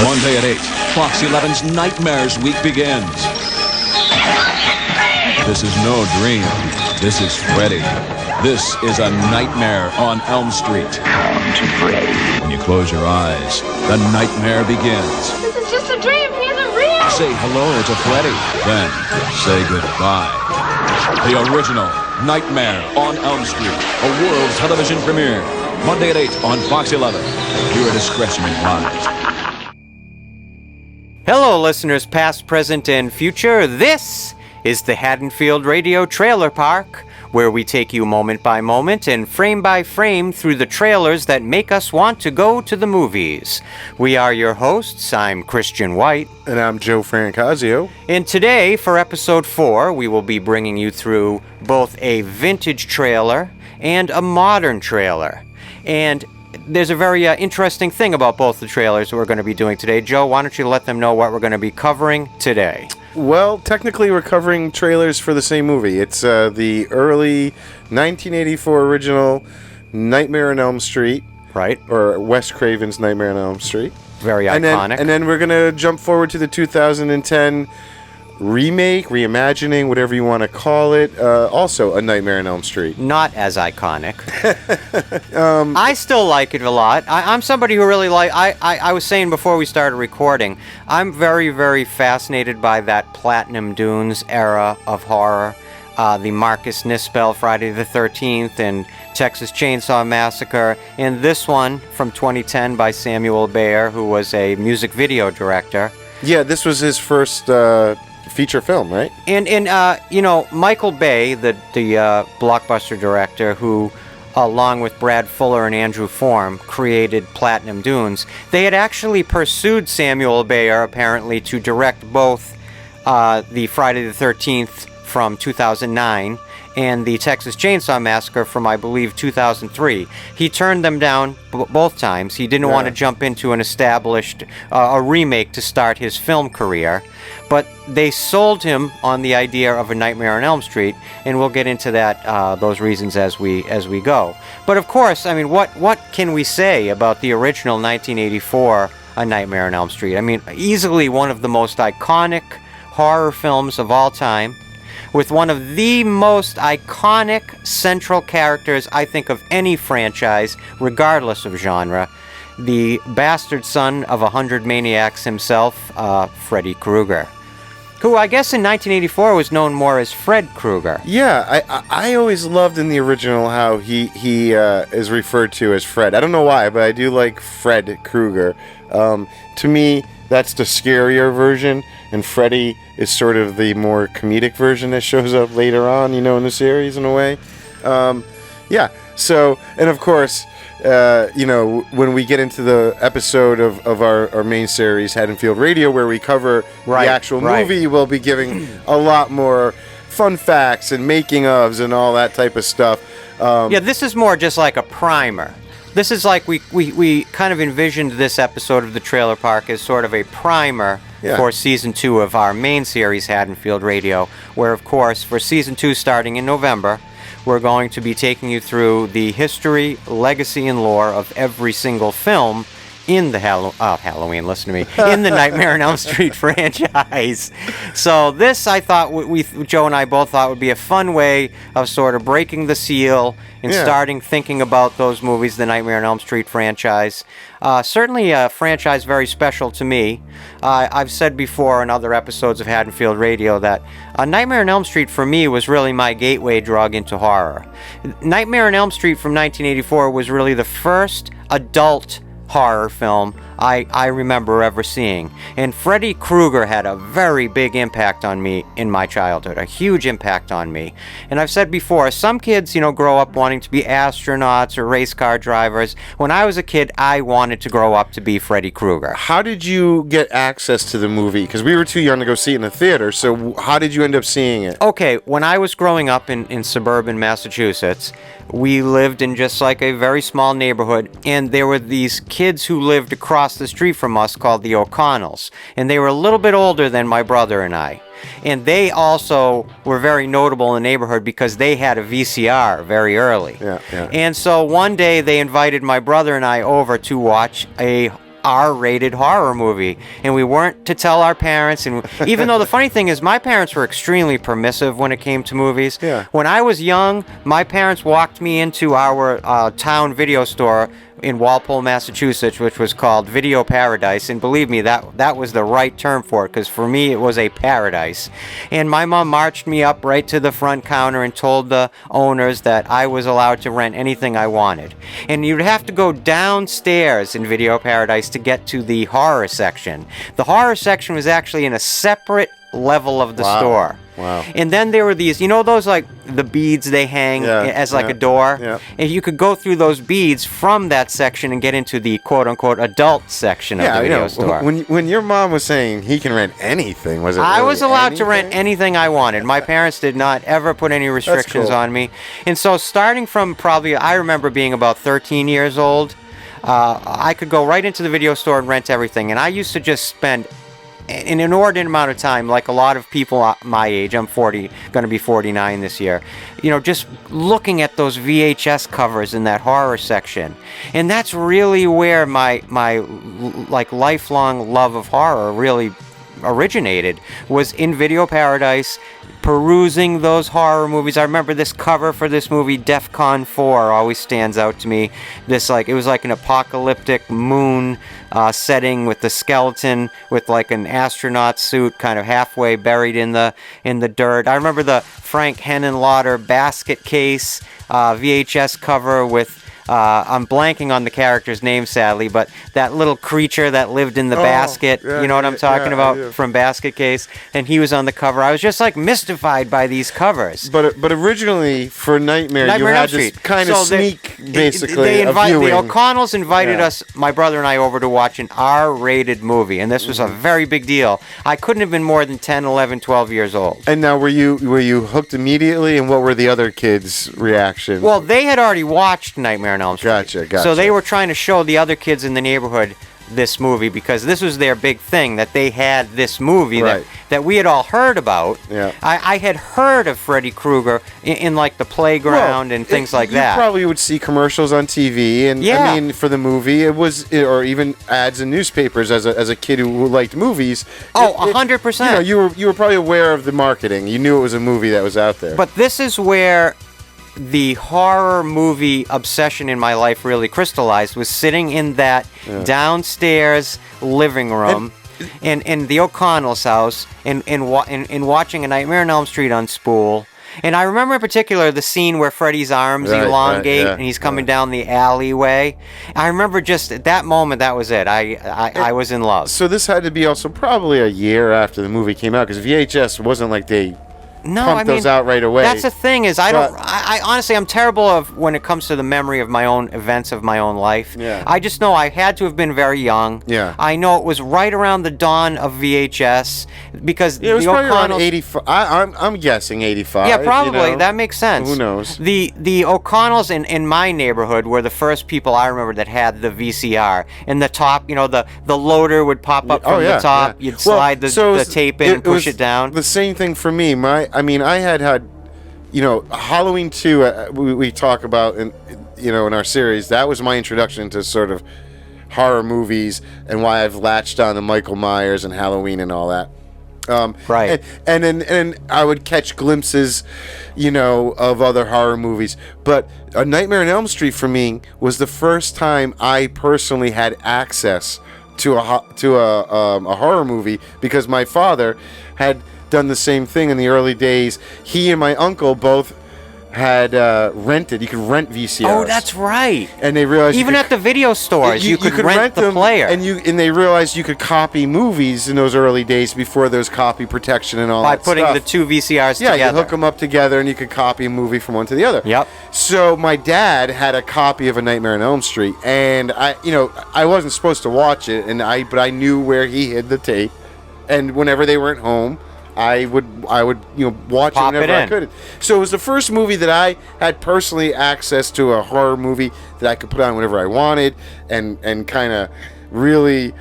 Monday at 8, Fox 11's Nightmares Week begins. This is no dream. This is Freddy. This is a nightmare on Elm Street. Come to Freddy. When you close your eyes, the nightmare begins. This is just a dream. He isn't real. Say hello to Freddy. Then say goodbye. The original Nightmare on Elm Street, a world television premiere. Monday at 8 on Fox 11. Your discretion advised. Hello, listeners past, present, and future. This is the Haddonfield Radio Trailer Park, where we take you moment by moment and frame by frame through the trailers that make us want to go to the movies. We are your hosts. I'm Christian White. And I'm Joe Francazio. And today, for episode 4, we will be bringing you through both a vintage trailer and a modern trailer. And there's a very interesting thing about both the trailers that we're going to be doing today. Joe, why don't you let them know what we're going to be covering today? Well, technically we're covering trailers for the same movie. It's the early 1984 original Nightmare on Elm Street. Right. Or Wes Craven's Nightmare on Elm Street. Very iconic. And then we're going to jump forward to the 2010 remake, reimagining, whatever you want to call it. Also a Nightmare on Elm Street. Not as iconic. I still like it a lot. I'm somebody who really I was saying before we started recording, I'm very, very fascinated by that Platinum Dunes era of horror. The Marcus Nispel Friday the 13th and Texas Chainsaw Massacre, and this one from 2010 by Samuel Bayer, who was a music video director. Yeah, this was his first feature film, right? And you know, Michael Bay, the blockbuster director who, along with Brad Fuller and Andrew Form, created Platinum Dunes, they had actually pursued Samuel Bayer, apparently, to direct both the Friday the 13th from 2009 and the Texas Chainsaw Massacre from, I believe, 2003. He turned them down both times. He didn't want to jump into an established a remake to start his film career. But they sold him on the idea of a Nightmare on Elm Street, and we'll get into that those reasons as we go. But of course, I mean, what can we say about the original 1984 A Nightmare on Elm Street? I mean, easily one of the most iconic horror films of all time, with one of the most iconic central characters, I think, of any franchise, regardless of genre. The bastard son of 100 maniacs himself, Freddy Krueger, who I guess in 1984 was known more as Fred Krueger. Yeah, I always loved in the original how he is referred to as Fred. I don't know why, but I do like Fred Krueger. To me, that's the scarier version, and Freddy is sort of the more comedic version that shows up later on, you know, in the series in a way. Yeah, so, and of course, you know, when we get into the episode of our main series, Haddonfield Radio, where we cover the actual movie, we'll be giving a lot more fun facts and making ofs and all that type of stuff. Yeah, this is more just like a primer. This is like we kind of envisioned this episode of the Trailer Park as sort of a primer for Season 2 of our main series, Haddonfield Radio, where, of course, for Season 2 starting in November, we're going to be taking you through the history, legacy, and lore of every single film in the Halloween, listen to me, in the Nightmare on Elm Street franchise. So this, I thought, Joe and I both thought would be a fun way of sort of breaking the seal and starting thinking about those movies, the Nightmare on Elm Street franchise. Certainly a franchise very special to me. I've said before in other episodes of Haddonfield Radio that Nightmare on Elm Street for me was really my gateway drug into horror. Nightmare on Elm Street from 1984 was really the first adult horror film I remember ever seeing. And Freddy Krueger had a very big impact on me in my childhood, a huge impact on me. And I've said before, some kids, you know, grow up wanting to be astronauts or race car drivers. When I was a kid, I wanted to grow up to be Freddy Krueger. How did you get access to the movie? Because we were too young to go see it in the theater, so how did you end up seeing it? Okay, when I was growing up in suburban Massachusetts, we lived in just like a very small neighborhood, and there were these kids who lived across the street from us called the O'Connells, and they were a little bit older than my brother and I. And they also were very notable in the neighborhood because they had a VCR very early. Yeah. And so one day they invited my brother and I over to watch a R-rated horror movie, and we weren't to tell our parents. And even though the funny thing is, my parents were extremely permissive when it came to movies. Yeah. When I was young, my parents walked me into our town video store in Walpole, Massachusetts, which was called Video Paradise, and believe me, that was the right term for it, because for me it was a paradise. And my mom marched me up right to the front counter and told the owners that I was allowed to rent anything I wanted. And you'd have to go downstairs in Video Paradise to get to the horror section. The horror section was actually in a separate level of the store. Wow. And then there were these, you know, those like the beads they hang as like a door? Yeah. And you could go through those beads from that section and get into the quote-unquote adult section of the video store. When your mom was saying he can rent anything, was it I really was allowed to anything? rent anything I wanted. My parents did not ever put any restrictions cool. on me. And so starting from probably, I remember being about 13 years old, I could go right into the video store and rent everything. And I used to just spend an inordinate amount of time, like a lot of people my age. I'm 40, going to be 49 this year. You know, just looking at those VHS covers in that horror section, and that's really where my like lifelong love of horror really originated. Was in Video Paradise, perusing those horror movies. I remember this cover for this movie, DEFCON 4, always stands out to me. This it was like an apocalyptic moon setting with the skeleton with like an astronaut suit kind of halfway buried in the dirt. I remember the Frank Henenlotter basket case VHS cover with I'm blanking on the character's name, sadly, but that little creature that lived in the basket, you know what I'm talking about, from Basket Case, and he was on the cover. I was just like mystified by these covers. But originally for Nightmare you had this kind of sneak, basically, the viewing. O'Connells invited us, my brother and I, over to watch an R-rated movie, and this was a very big deal. I couldn't have been more than 10, 11, 12 years old. And now, were you hooked immediately, and what were the other kids' reactions? Well, they had already watched Nightmare on Elm Street. Gotcha. So they were trying to show the other kids in the neighborhood this movie, because this was their big thing, that they had this movie that we had all heard about. Yeah. I had heard of Freddy Krueger in like the playground and things like that. You probably would see commercials on TV, and I mean, for the movie, or even ads in newspapers as a kid who liked movies. 100%. You know, you were probably aware of the marketing. You knew it was a movie that was out there. But this is where the horror movie obsession in my life really crystallized, was sitting in that downstairs living room in the O'Connell's house and watching A Nightmare on Elm Street on spool. And I remember in particular the scene where Freddy's arms elongate and he's coming down the alleyway. I remember just at that moment, that was it. I was in love. So this had to be also probably a year after the movie came out, because VHS wasn't like they pump those out right away. That's the thing, is I honestly, I'm terrible when it comes to the memory of my own events of my own life. Yeah. I just know I had to have been very young. Yeah. I know it was right around the dawn of VHS, because it was the probably around O'Connells, 85. I'm guessing 85. yeah, probably. You know? That makes sense. Who knows? The O'Connells in my neighborhood were the first people I remember that had the VCR. And the top, the loader would pop up from the top. Yeah. You'd slide the tape in and push it down. The same thing for me. I had Halloween 2, we talk about in our series. That was my introduction to sort of horror movies, and why I've latched on to Michael Myers and Halloween and all that. Right. And I would catch glimpses, of other horror movies. But A Nightmare on Elm Street for me was the first time I personally had access to a horror movie, because my father had done the same thing in the early days. He and my uncle both had rented. You could rent VCRs. Oh, that's right. And they realized even at the video stores, you could rent the them, player. And they realized you could copy movies in those early days before there was copy protection and all that stuff. By putting the two VCRs together. Yeah, you hook them up together and you could copy a movie from one to the other. Yep. So my dad had a copy of A Nightmare on Elm Street, and I wasn't supposed to watch it, but I knew where he hid the tape, and whenever they weren't home, I would watch it whenever I could. So it was the first movie that I had personally access to, a horror movie that I could put on whenever I wanted, and kind of really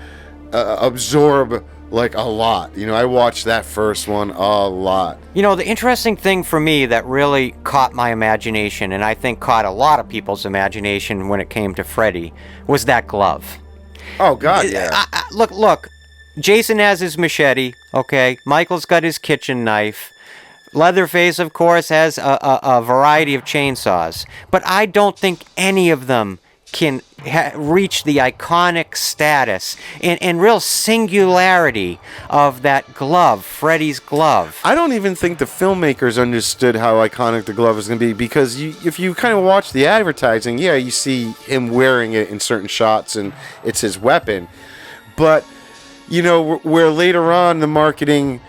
absorb like a lot. I watched that first one a lot. The interesting thing for me that really caught my imagination, and I think caught a lot of people's imagination when it came to Freddy, was that glove. Oh, God, yeah. Look. Jason has his machete, okay? Michael's got his kitchen knife. Leatherface, of course, has a variety of chainsaws. But I don't think any of them can reach the iconic status and real singularity of that glove, Freddy's glove. I don't even think the filmmakers understood how iconic the glove was going to be, because if you kind of watch the advertising, yeah, you see him wearing it in certain shots and it's his weapon. But, you know, where later on the marketing,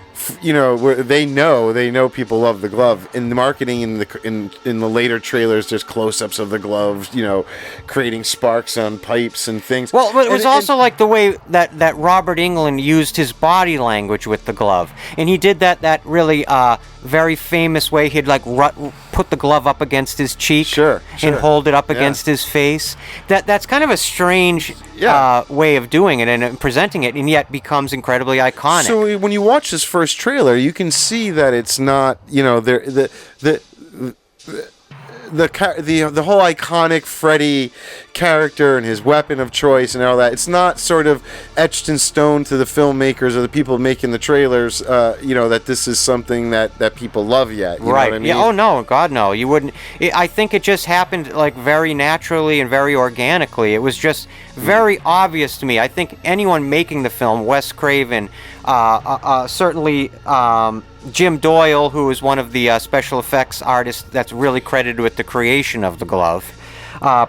you know, where they know people love the glove. In the marketing, in the later trailers, there's close-ups of the glove, you know, creating sparks on pipes and things. Well, but it was also like the way that Robert Englund used his body language with the glove, and he did that really very famous way. He'd like put the glove up against his cheek, sure. and hold it up against his face. That's kind of a strange way of doing it and presenting it, and yet becomes incredibly iconic. So when you watch this first trailer, you can see that it's not, you know, the whole iconic Freddy character and his weapon of choice and all that. It's not sort of etched in stone to the filmmakers or the people making the trailers, you know, that this is something that people love yet. You know what I mean? Yeah. Oh no, God no. You wouldn't. I think it just happened like very naturally and very organically. It was just very obvious to me. I think anyone making the film, Wes Craven, certainly. Jim Doyle, who is one of the special effects artists that's really credited with the creation of the glove,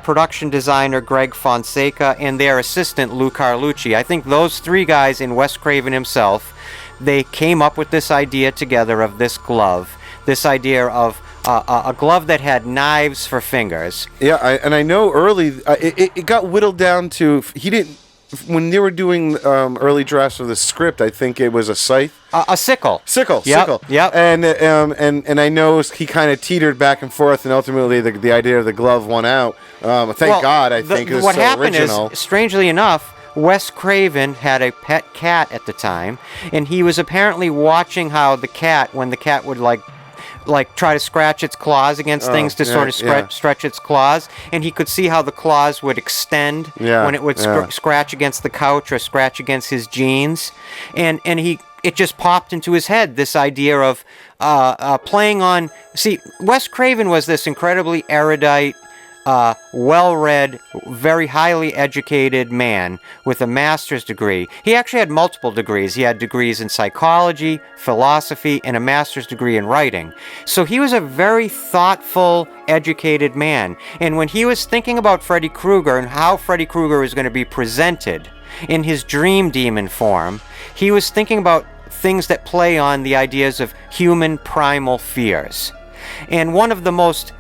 production designer Greg Fonseca, and their assistant Lou Carlucci. I think those three guys and Wes Craven himself, they came up with this idea together of this glove, this idea of a glove that had knives for fingers. Yeah, I know early, it got whittled down to, he didn't, when they were doing early drafts of the script, I think it was a scythe. A sickle. Sickle. Yep. And I know he kind of teetered back and forth, and ultimately the idea of the glove won out. Thank God, I think. What so happened original. is, strangely enough, Wes Craven had a pet cat at the time, and he was apparently watching how the cat, when the cat would like try to scratch its claws against things to sort of stretch its claws, and he could see how the claws would extend when it would scratch against the couch or scratch against his jeans, and it just popped into his head, this idea of playing on. See, Wes Craven was this incredibly erudite, well-read, very highly educated man with a master's degree. He actually had multiple degrees. He had degrees in psychology, philosophy, and a master's degree in writing. So he was a very thoughtful, educated man. And when he was thinking about Freddy Krueger and how Freddy Krueger was going to be presented in his dream demon form, he was thinking about things that play on the ideas of human primal fears. And one of the most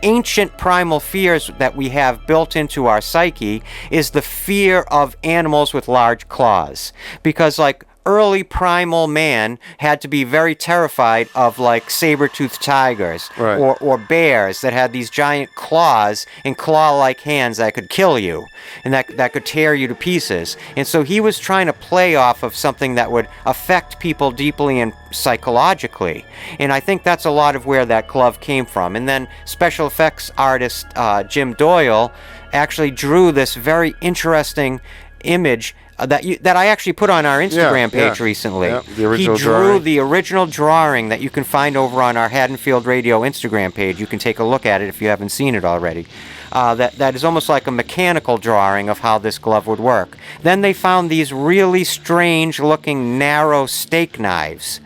ancient primal fears that we have built into our psyche is the fear of animals with large claws. Because, like, early primal man had to be very terrified of, like, saber-toothed tigers or bears that had these giant claws and claw-like hands that could kill you and that could tear you to pieces. And so he was trying to play off of something that would affect people deeply and psychologically. And I think that's a lot of where that glove came from. And then special effects artist Jim Doyle actually drew this very interesting image that I actually put on our Instagram page recently. Yeah, the original he drew drawing. the original drawing that you can find over on our Haddonfield Radio Instagram page. You can take a look at it if you haven't seen it already. That is almost like a mechanical drawing of how this glove would work. Then they found these really strange-looking narrow steak knives,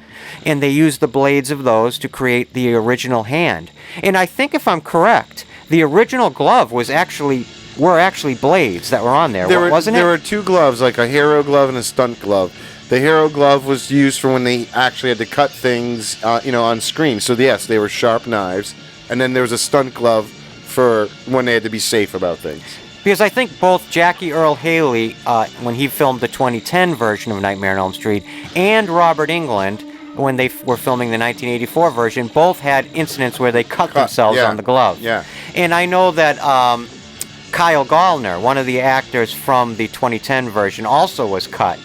and they used the blades of those to create the original hand. And I think, if I'm correct, the original glove were actually blades that were on there, wasn't it? There were two gloves, like a hero glove and a stunt glove. The hero glove was used for when they actually had to cut things, on screen. So yes, they were sharp knives. And then there was a stunt glove for when they had to be safe about things. Because I think both Jackie Earle Haley, when he filmed the 2010 version of Nightmare on Elm Street, and Robert Englund, when they were filming the 1984 version, both had incidents where they cut themselves on the glove. Yeah. And I know that Kyle Gallner, one of the actors from the 2010 version, also was cut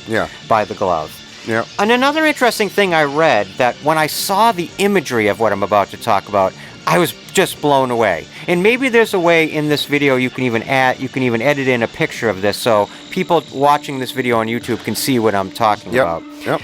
by the glove. Yeah. And another interesting thing I read, that when I saw the imagery of what I'm about to talk about, I was just blown away. And maybe there's a way in this video you can even edit in a picture of this so people watching this video on YouTube can see what I'm talking about. Yep.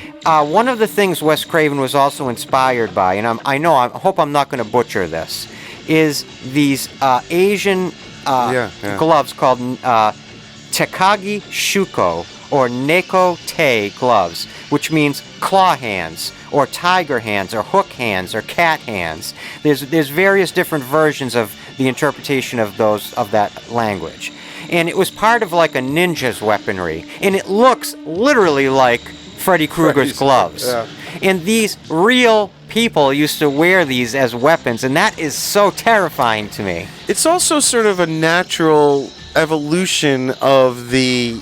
One of the things Wes Craven was also inspired by, and I hope I'm not going to butcher this, is these Asian gloves called Tekagi Shuko or Neko Te gloves, which means claw hands or tiger hands or hook hands or cat hands. There's various different versions of the interpretation of that language. And it was part of like a ninja's weaponry. And it looks literally like Freddy Krueger's gloves. Yeah. And these real people used to wear these as weapons, and that is so terrifying to me. It's also sort of a natural evolution of the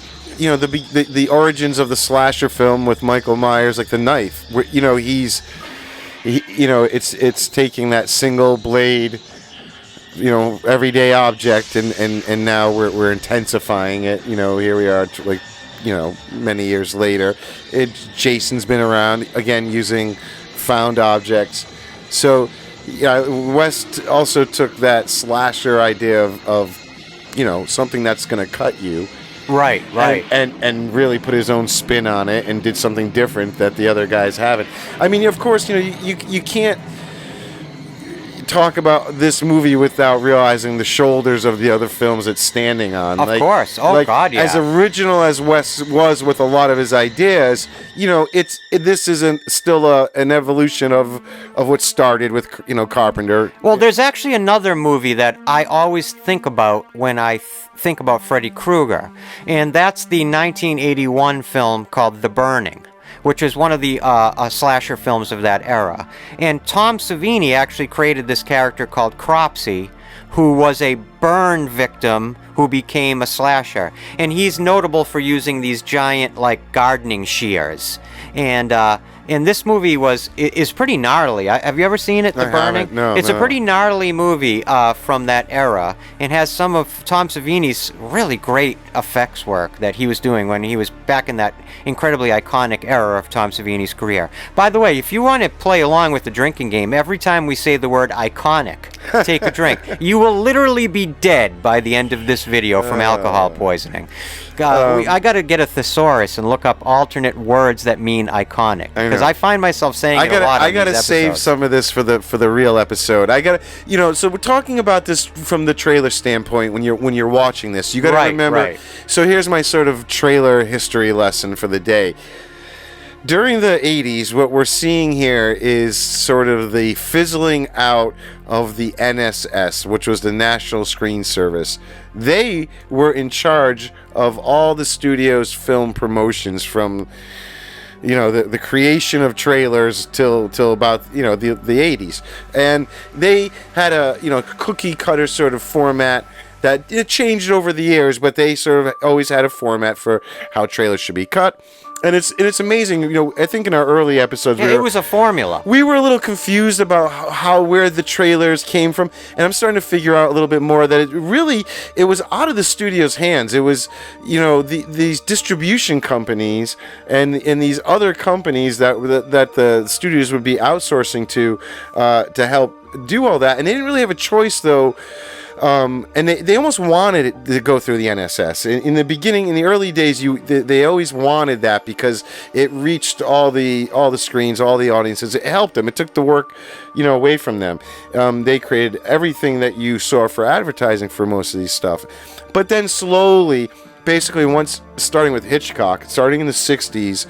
origins of the slasher film with Michael Myers, like the knife. Where, it's taking that single blade, everyday object, and now we're intensifying it. Here we are, many years later. Jason's been around again using found objects. So, West also took that slasher idea of something that's going to cut you. Right. And really put his own spin on it and did something different that the other guys haven't. I mean, of course, you can't talk about this movie without realizing the shoulders of the other films it's standing on. Of course. Oh, God, yeah. As original as Wes was with a lot of his ideas, this isn't still an evolution of what started with, Carpenter. Well, there's actually another movie that I always think about when I think about Freddy Krueger, and that's the 1981 film called The Burning, which is one of the slasher films of that era. And Tom Savini actually created this character called Cropsy, who was a burn victim who became a slasher. And he's notable for using these giant, gardening shears. And this movie is pretty gnarly. Have you ever seen it, The Burning? No, it's a pretty gnarly movie from that era, and has some of Tom Savini's really great effects work that he was doing when he was back in that incredibly iconic era of Tom Savini's career. By the way, if you want to play along with the drinking game, every time we say the word iconic, take a drink. You will literally be dead by the end of this video from alcohol poisoning. I got to get a thesaurus and look up alternate words that mean iconic, because I find myself saying it a lot. I gotta save some of this for the real episode. I gotta, so we're talking about this from the trailer standpoint. When you're watching this, you gotta remember. Right. So here's my sort of trailer history lesson for the day. During the 80s, what we're seeing here is sort of the fizzling out of the NSS, which was the National Screen Service. They were in charge of all the studio's film promotions from, the creation of trailers till about, the 80s. And they had a, cookie cutter sort of format that it changed over the years, but they sort of always had a format for how trailers should be cut. And it's amazing, I think in our early episodes... it was a formula. We were a little confused about where the trailers came from, and I'm starting to figure out a little bit more that it was out of the studio's hands. It was, these distribution companies and these other companies that the studios would be outsourcing to help do all that. And they didn't really have a choice, though. And they almost wanted it to go through the NSS. In the beginning, in the early days, they always wanted that because it reached all the screens, all the audiences. It helped them. It took the work, away from them. They created everything that you saw for advertising for most of these stuff. But then slowly, basically once starting with Hitchcock, starting in the 60s,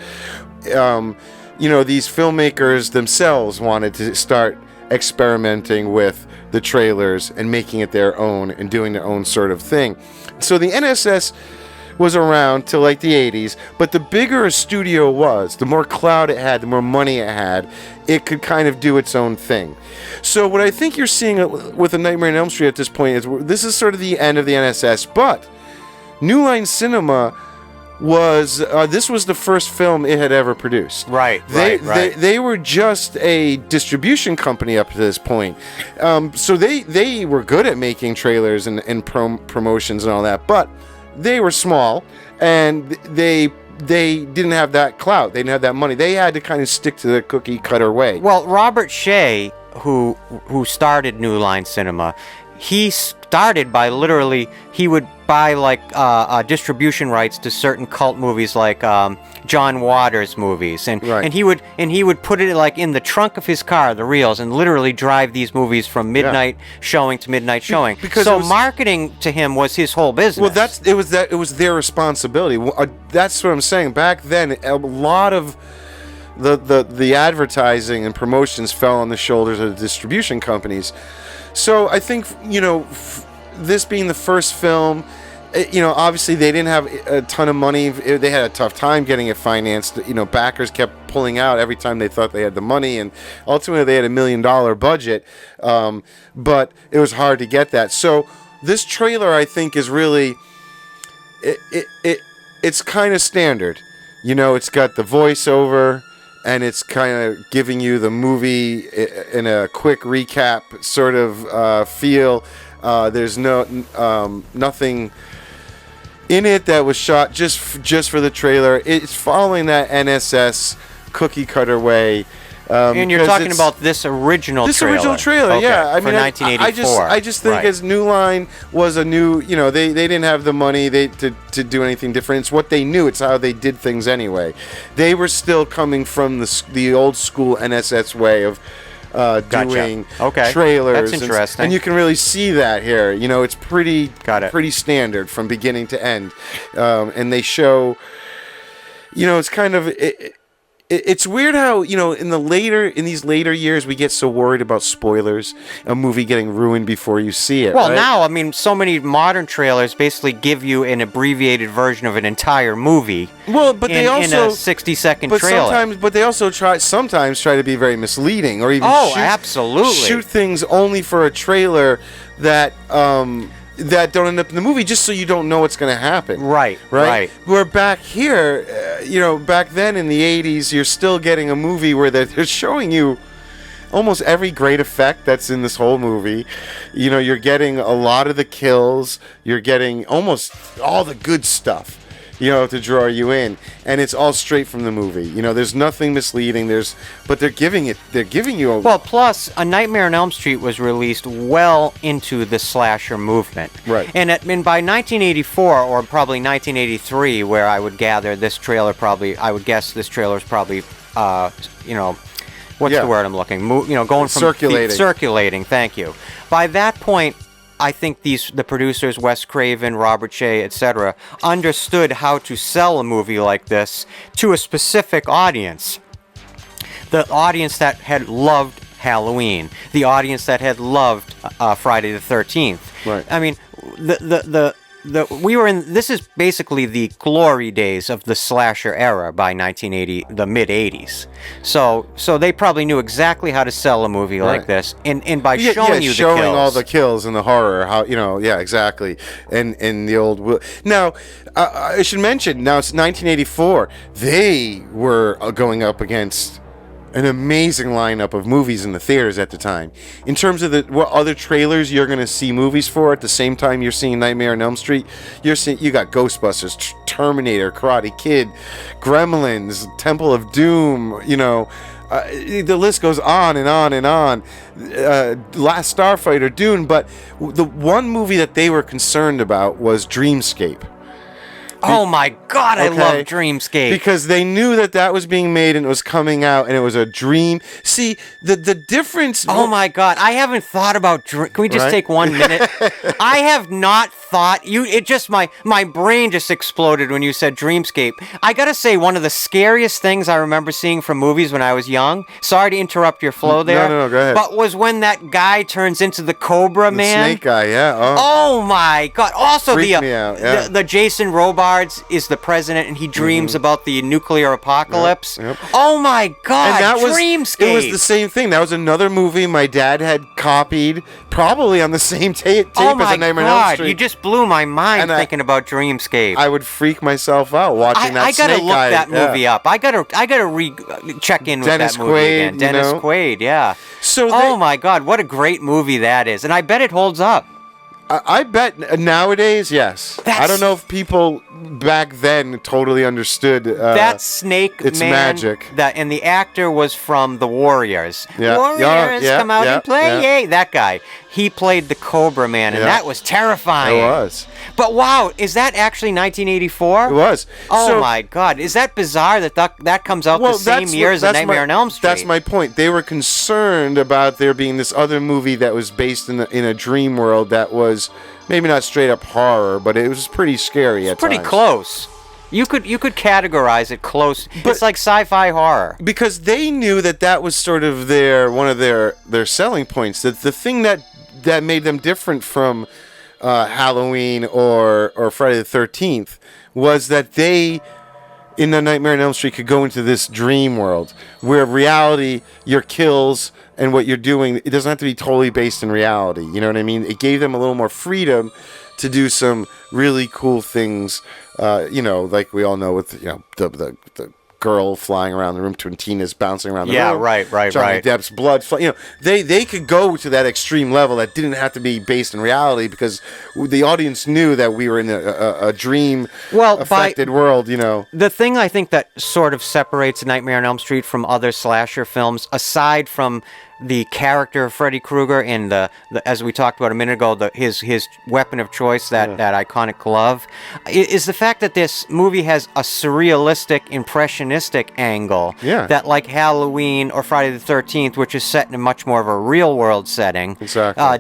these filmmakers themselves wanted to start experimenting with the trailers and making it their own and doing their own sort of thing. So the NSS was around till the 80s, but the bigger a studio was, the more clout it had, the more money it had, it could kind of do its own thing. So what I think you're seeing with A Nightmare on Elm Street at this point is this is sort of the end of the NSS, but New Line Cinema this was the first film it had ever produced. Right. They were just a distribution company up to this point. So they were good at making trailers and promotions and all that, but they were small and they didn't have that clout. They didn't have that money. They had to kind of stick to the cookie cutter way. Well, Robert Shea, who started New Line Cinema, he started by literally, he would buy like distribution rights to certain cult movies like John Waters movies, and he would put it like in the trunk of his car, the reels, and literally drive these movies from midnight showing to midnight showing. Because marketing to him was his whole business. Well, it was their responsibility. That's what I'm saying. Back then, a lot of the advertising and promotions fell on the shoulders of the distribution companies. So I think, this being the first film, obviously they didn't have a ton of money. They had a tough time getting it financed. Backers kept pulling out every time they thought they had the money, and ultimately they had $1 million budget, but it was hard to get that. So this trailer, I think, is really, it's kind of standard. It's got the voiceover, and it's kind of giving you the movie in a quick recap sort of feel. There's nothing in it that was shot just for the trailer. It's following that NSS cookie cutter way. And you're talking about this original trailer. Okay. Yeah. I mean, 1984. I just think as New Line was a new, they didn't have the money to do anything different. It's what they knew. It's how they did things anyway. They were still coming from the old school NSS way of doing trailers. That's interesting. And you can really see that here. It's pretty standard from beginning to end. And they show, it's kind of... It's weird how, in these later years, we get so worried about spoilers, a movie getting ruined before you see it. Well, right? now, I mean, so many modern trailers basically give you an abbreviated version of an entire movie. Well, but they also in a 60-second trailer. But they also sometimes try to be very misleading, or even shoot things only for a trailer that don't end up in the movie, just so you don't know what's going to happen. Right. Where back here, back then in the 80s, you're still getting a movie where they're showing you almost every great effect that's in this whole movie. You're getting a lot of the kills. You're getting almost all the good stuff, to draw you in, and it's all straight from the movie. There's nothing misleading. But they're giving you a... Well, plus, A Nightmare on Elm Street was released well into the slasher movement. Right. And by 1984, or probably 1983, where I would guess this trailer is probably, what's the word I'm looking? Going from... Circulating, thank you. By that point, I think the producers, Wes Craven, Robert Shea, etc., understood how to sell a movie like this to a specific audience. The audience that had loved Halloween. The audience that had loved Friday the 13th. Right. I mean, this is basically the glory days of the slasher era by 1980, the mid 80s. So they probably knew exactly how to sell a movie like this, and by showing you the kills, all the kills and the horror, exactly, and the old. Now, I should mention, now it's 1984. They were going up against an amazing lineup of movies in the theaters at the time. In terms of what other trailers you're going to see movies for at the same time you're seeing Nightmare on Elm Street, you got Ghostbusters, Terminator, Karate Kid, Gremlins, Temple of Doom, the list goes on and on and on. Last Starfighter, Dune, but the one movie that they were concerned about was Dreamscape. Oh my God, I love Dreamscape. Because they knew that was being made and it was coming out and it was a dream. See, the difference... Oh my God, I haven't thought about... Can we just take 1 minute? I have not thought... My brain just exploded when you said Dreamscape. I gotta say, one of the scariest things I remember seeing from movies when I was young, sorry to interrupt your flow there. No, go ahead. But was when that guy turns into the Cobra Man. The snake guy, yeah. Oh my God. Also, Freaked me out, yeah. the Jason Robards is the president and he dreams about the nuclear apocalypse. Yep. Oh my God, and that Dreamscape. It was the same thing. That was another movie my dad had copied, probably on the same tape as A Nightmare on Elm Street. You just blew my mind thinking about Dreamscape. I would freak myself out watching that snake guy. I gotta look that movie up. I gotta check in with that movie again. Dennis Quaid, yeah. Oh my God, what a great movie that is. And I bet it holds up. I bet nowadays, yes. I don't know if people back then totally understood that Snake its Man, magic. And the actor was from The Warriors. Yeah. Warriors, Yeah, come out yeah, and play, yeah. yay! That guy. He played the Cobra Man, and that was terrifying. It was. But wow, is that actually 1984? It was. Oh my God, is that bizarre that comes out the same year as A Nightmare on Elm Street? That's my point. They were concerned about there being this other movie that was based in a dream world that was maybe not straight up horror, but it was pretty scary at times. Pretty close. You could categorize it close. But it's like sci-fi horror. Because they knew that was sort of one of their selling points. That the thing that made them different from Halloween or Friday the 13th was that they, in the Nightmare on Elm Street, could go into this dream world where reality, your kills and what you're doing, it doesn't have to be totally based in reality. You know what I mean? It gave them a little more freedom to do some really cool things. Like we all know with the girl flying around the room, Tina's bouncing around the room. Right. Johnny Depp's blood. They could go to that extreme level that didn't have to be based in reality because the audience knew that we were in a dream affected world. The thing I think that sort of separates Nightmare on Elm Street from other slasher films, aside from the character of Freddy Krueger and the as we talked about a minute ago, his weapon of choice, that iconic glove, is the fact that this movie has a surrealistic, impressionistic angle that, like Halloween or Friday the 13th, which is set in a much more of a real world setting,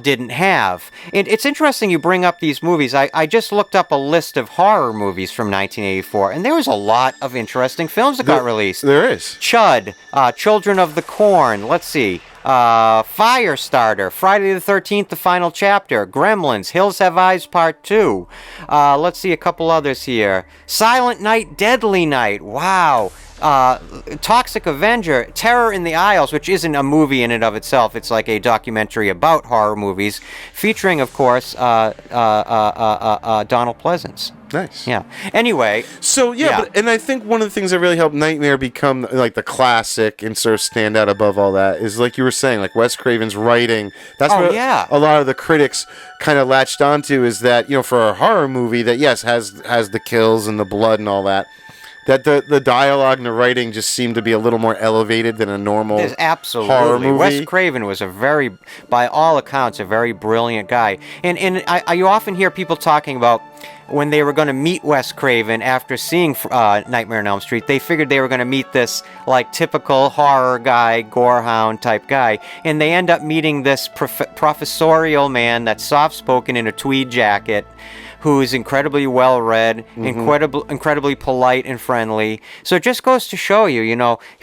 didn't have. And it's interesting you bring up these movies. I just looked up a list of horror movies from 1984, and there was a lot of interesting films that got released. There is. Chud, Children of the Corn, let's see. Firestarter, Friday the 13th, The Final Chapter, Gremlins, Hills Have Eyes Part 2. Let's see a couple others here. Silent Night, Deadly Night. Wow. Toxic Avenger, Terror in the Isles, which isn't a movie in and of itself. It's like a documentary about horror movies, featuring, of course, Donald Pleasance. Nice. Yeah. Anyway. So, and I think one of the things that really helped Nightmare become like the classic and sort of stand out above all that is, like you were saying, like Wes Craven's writing. That's what a lot of the critics kind of latched onto, is that, for a horror movie that, yes, has the kills and the blood and all that, that the dialogue and the writing just seemed to be a little more elevated than a normal horror movie. Wes Craven was by all accounts, a very brilliant guy. And you often hear people talking about when they were going to meet Wes Craven after seeing Nightmare on Elm Street, they figured they were going to meet this like typical horror guy, gorehound type guy, and they end up meeting this professorial man that's soft-spoken in a tweed jacket, who is incredibly well-read, incredibly polite and friendly. So it just goes to show you,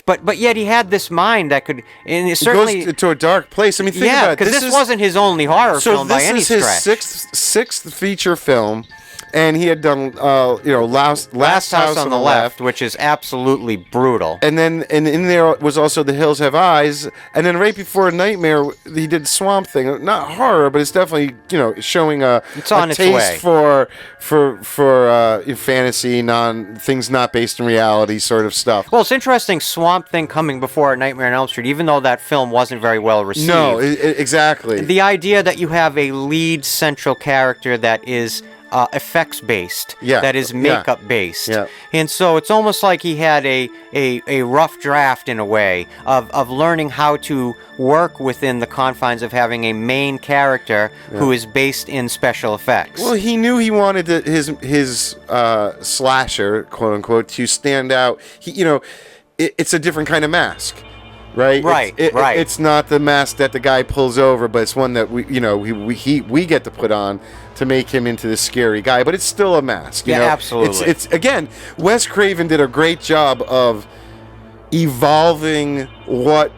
but yet he had this mind that could, and it certainly goes to a dark place. I mean, think about it. Because this wasn't his only horror film by any stretch. So this is his sixth feature film. And he had done, Last House on the Left, which is absolutely brutal. And in there was also The Hills Have Eyes. And then right before Nightmare, he did Swamp Thing. Not horror, but it's definitely, showing a taste for fantasy, things not based in reality sort of stuff. Well, it's interesting, Swamp Thing coming before Nightmare on Elm Street, even though that film wasn't very well received. No, exactly. The idea that you have a lead central character that is effects based, that is makeup based, and so it's almost like he had a rough draft in a way of learning how to work within the confines of having a main character who is based in special effects. Well, he knew he wanted his slasher, quote unquote, to stand out. It's a different kind of mask. Right. It's not the mask that the guy pulls over, but it's one that we get to put on to make him into this scary guy. But it's still a mask. Absolutely. It's again, Wes Craven did a great job of evolving what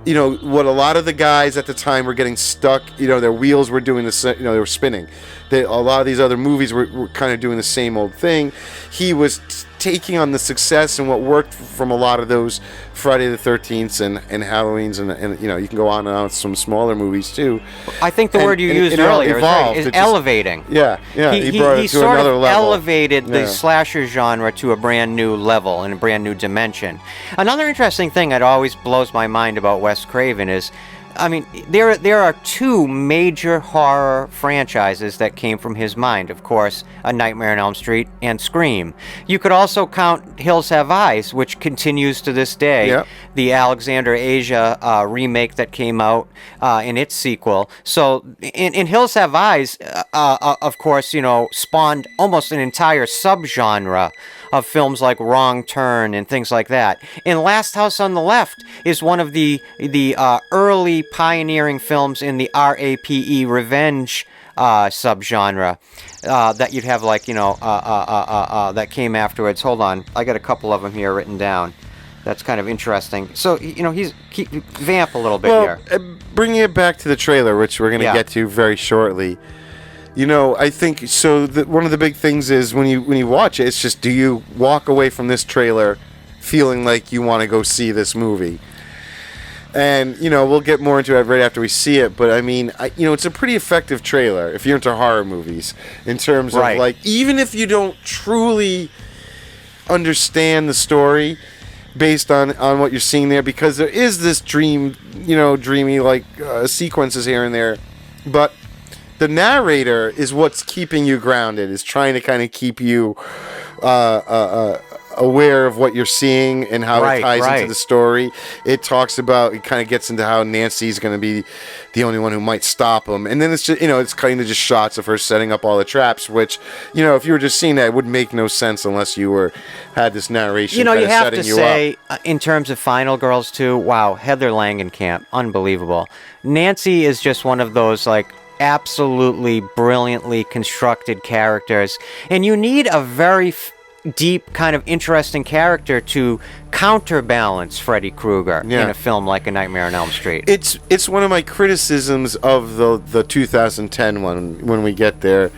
a lot of the guys at the time were getting stuck. Their wheels were doing the they were spinning. A lot of these other movies were kind of doing the same old thing. He was taking on the success and what worked from a lot of those Friday the 13th and Halloween's and you can go on and on with some smaller movies too. I think the word you used earlier is elevating. He brought it to another level. Elevated the slasher genre to a brand new level and a brand new dimension. Another interesting thing that always blows my mind about Wes Craven is I mean, there are two major horror franchises that came from his mind. Of course, A Nightmare on Elm Street and Scream. You could also count Hills Have Eyes, which continues to this day. Yep. The Alexander Asia remake that came out in its sequel. So, in Hills Have Eyes, of course, spawned almost an entire subgenre of films like Wrong Turn and things like that. And Last House on the Left is one of the early pioneering films in the RAPE revenge subgenre that you'd have that came afterwards. Hold on, I got a couple of them here written down. That's kind of interesting. So vamp a little bit here. Bringing it back to the trailer, which we're going to get to very shortly. I think so. One of the big things is when you watch it, it's just, do you walk away from this trailer feeling like you want to go see this movie? And we'll get more into it right after we see it. But I mean, it's a pretty effective trailer if you're into horror movies in terms of even if you don't truly understand the story based on what you're seeing there, because there is this dreamy sequences here and there, but the narrator is what's keeping you grounded, is trying to kind of keep you aware of what you're seeing and how it ties into the story. It kind of gets into how Nancy's going to be the only one who might stop him. And then it's just, it's kind of just shots of her setting up all the traps, which, if you were just seeing that, it would make no sense unless you had this narration you have to say, in terms of Final Girls too, wow, Heather Langenkamp, unbelievable. Nancy is just one of those, absolutely brilliantly constructed characters, and you need a very deep, kind of interesting character to counterbalance Freddy Krueger in a film like A Nightmare on Elm Street. It's one of my criticisms of the 2010 one when we get there.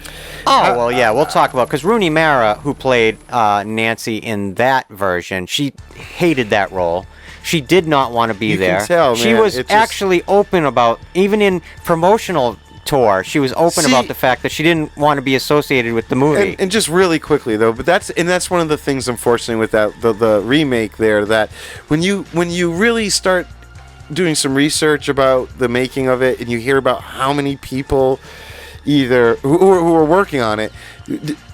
Oh, well, yeah, we'll talk about, because Rooney Mara, who played Nancy in that version, she hated that role. She did not want to be there. Can tell, she was actually open about, even in promotional tour, she was open about the fact that she didn't want to be associated with the movie. And just really quickly though, but that's one of the things, unfortunately, with the remake there, that when you really start doing some research about the making of it, and you hear about how many people who were working on it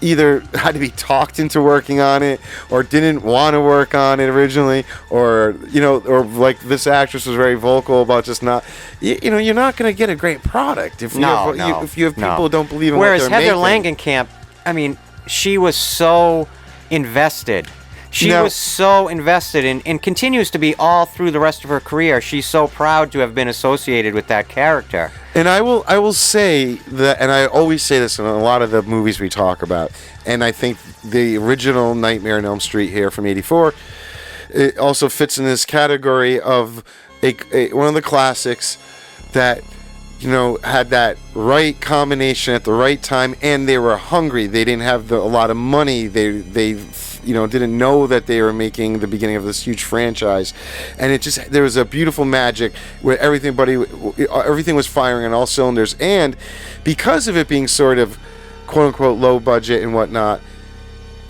either had to be talked into working on it, or didn't want to work on it originally, or like this actress was very vocal about just not, you're not going to get a great product if you have people who don't believe in what they're making. Whereas Heather Langenkamp, I mean, she was so invested. She was so invested and continues to be all through the rest of her career. She's so proud to have been associated with that character. And I will say that, and I always say this in a lot of the movies we talk about, and I think the original Nightmare on Elm Street here from '84, it also fits in this category of one of the classics that had that right combination at the right time, and they were hungry. They didn't have a lot of money. They didn't know that they were making the beginning of this huge franchise, and there was a beautiful magic where everything was firing on all cylinders. And because of it being sort of quote unquote low budget and whatnot,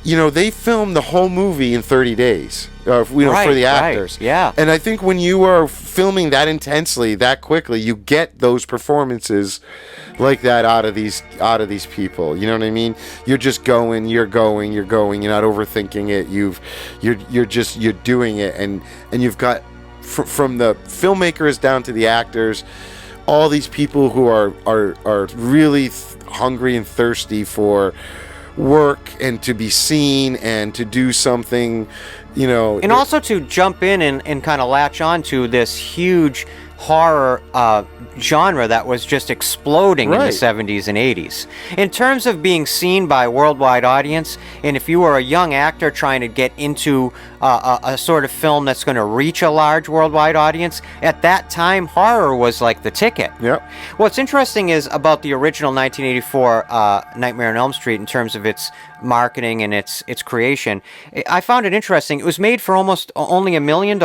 they filmed the whole movie in 30 days. For the actors. Right, yeah. And I think when you are filming that intensely, that quickly, you get those performances like that out of these people. You know what I mean? You're just going. You're not overthinking it. You're doing it, and you've got from the filmmakers down to the actors, all these people who are really hungry and thirsty for work and to be seen and to do something, and also to jump in and kind of latch on to this huge horror genre that was just exploding in the 70s and 80s. In terms of being seen by a worldwide audience, and if you were a young actor trying to get into a sort of film that's going to reach a large worldwide audience, at that time, horror was like the ticket. Yep. What's interesting is about the original 1984 Nightmare on Elm Street in terms of its marketing and its creation. I found it interesting. It was made for almost only $1 million,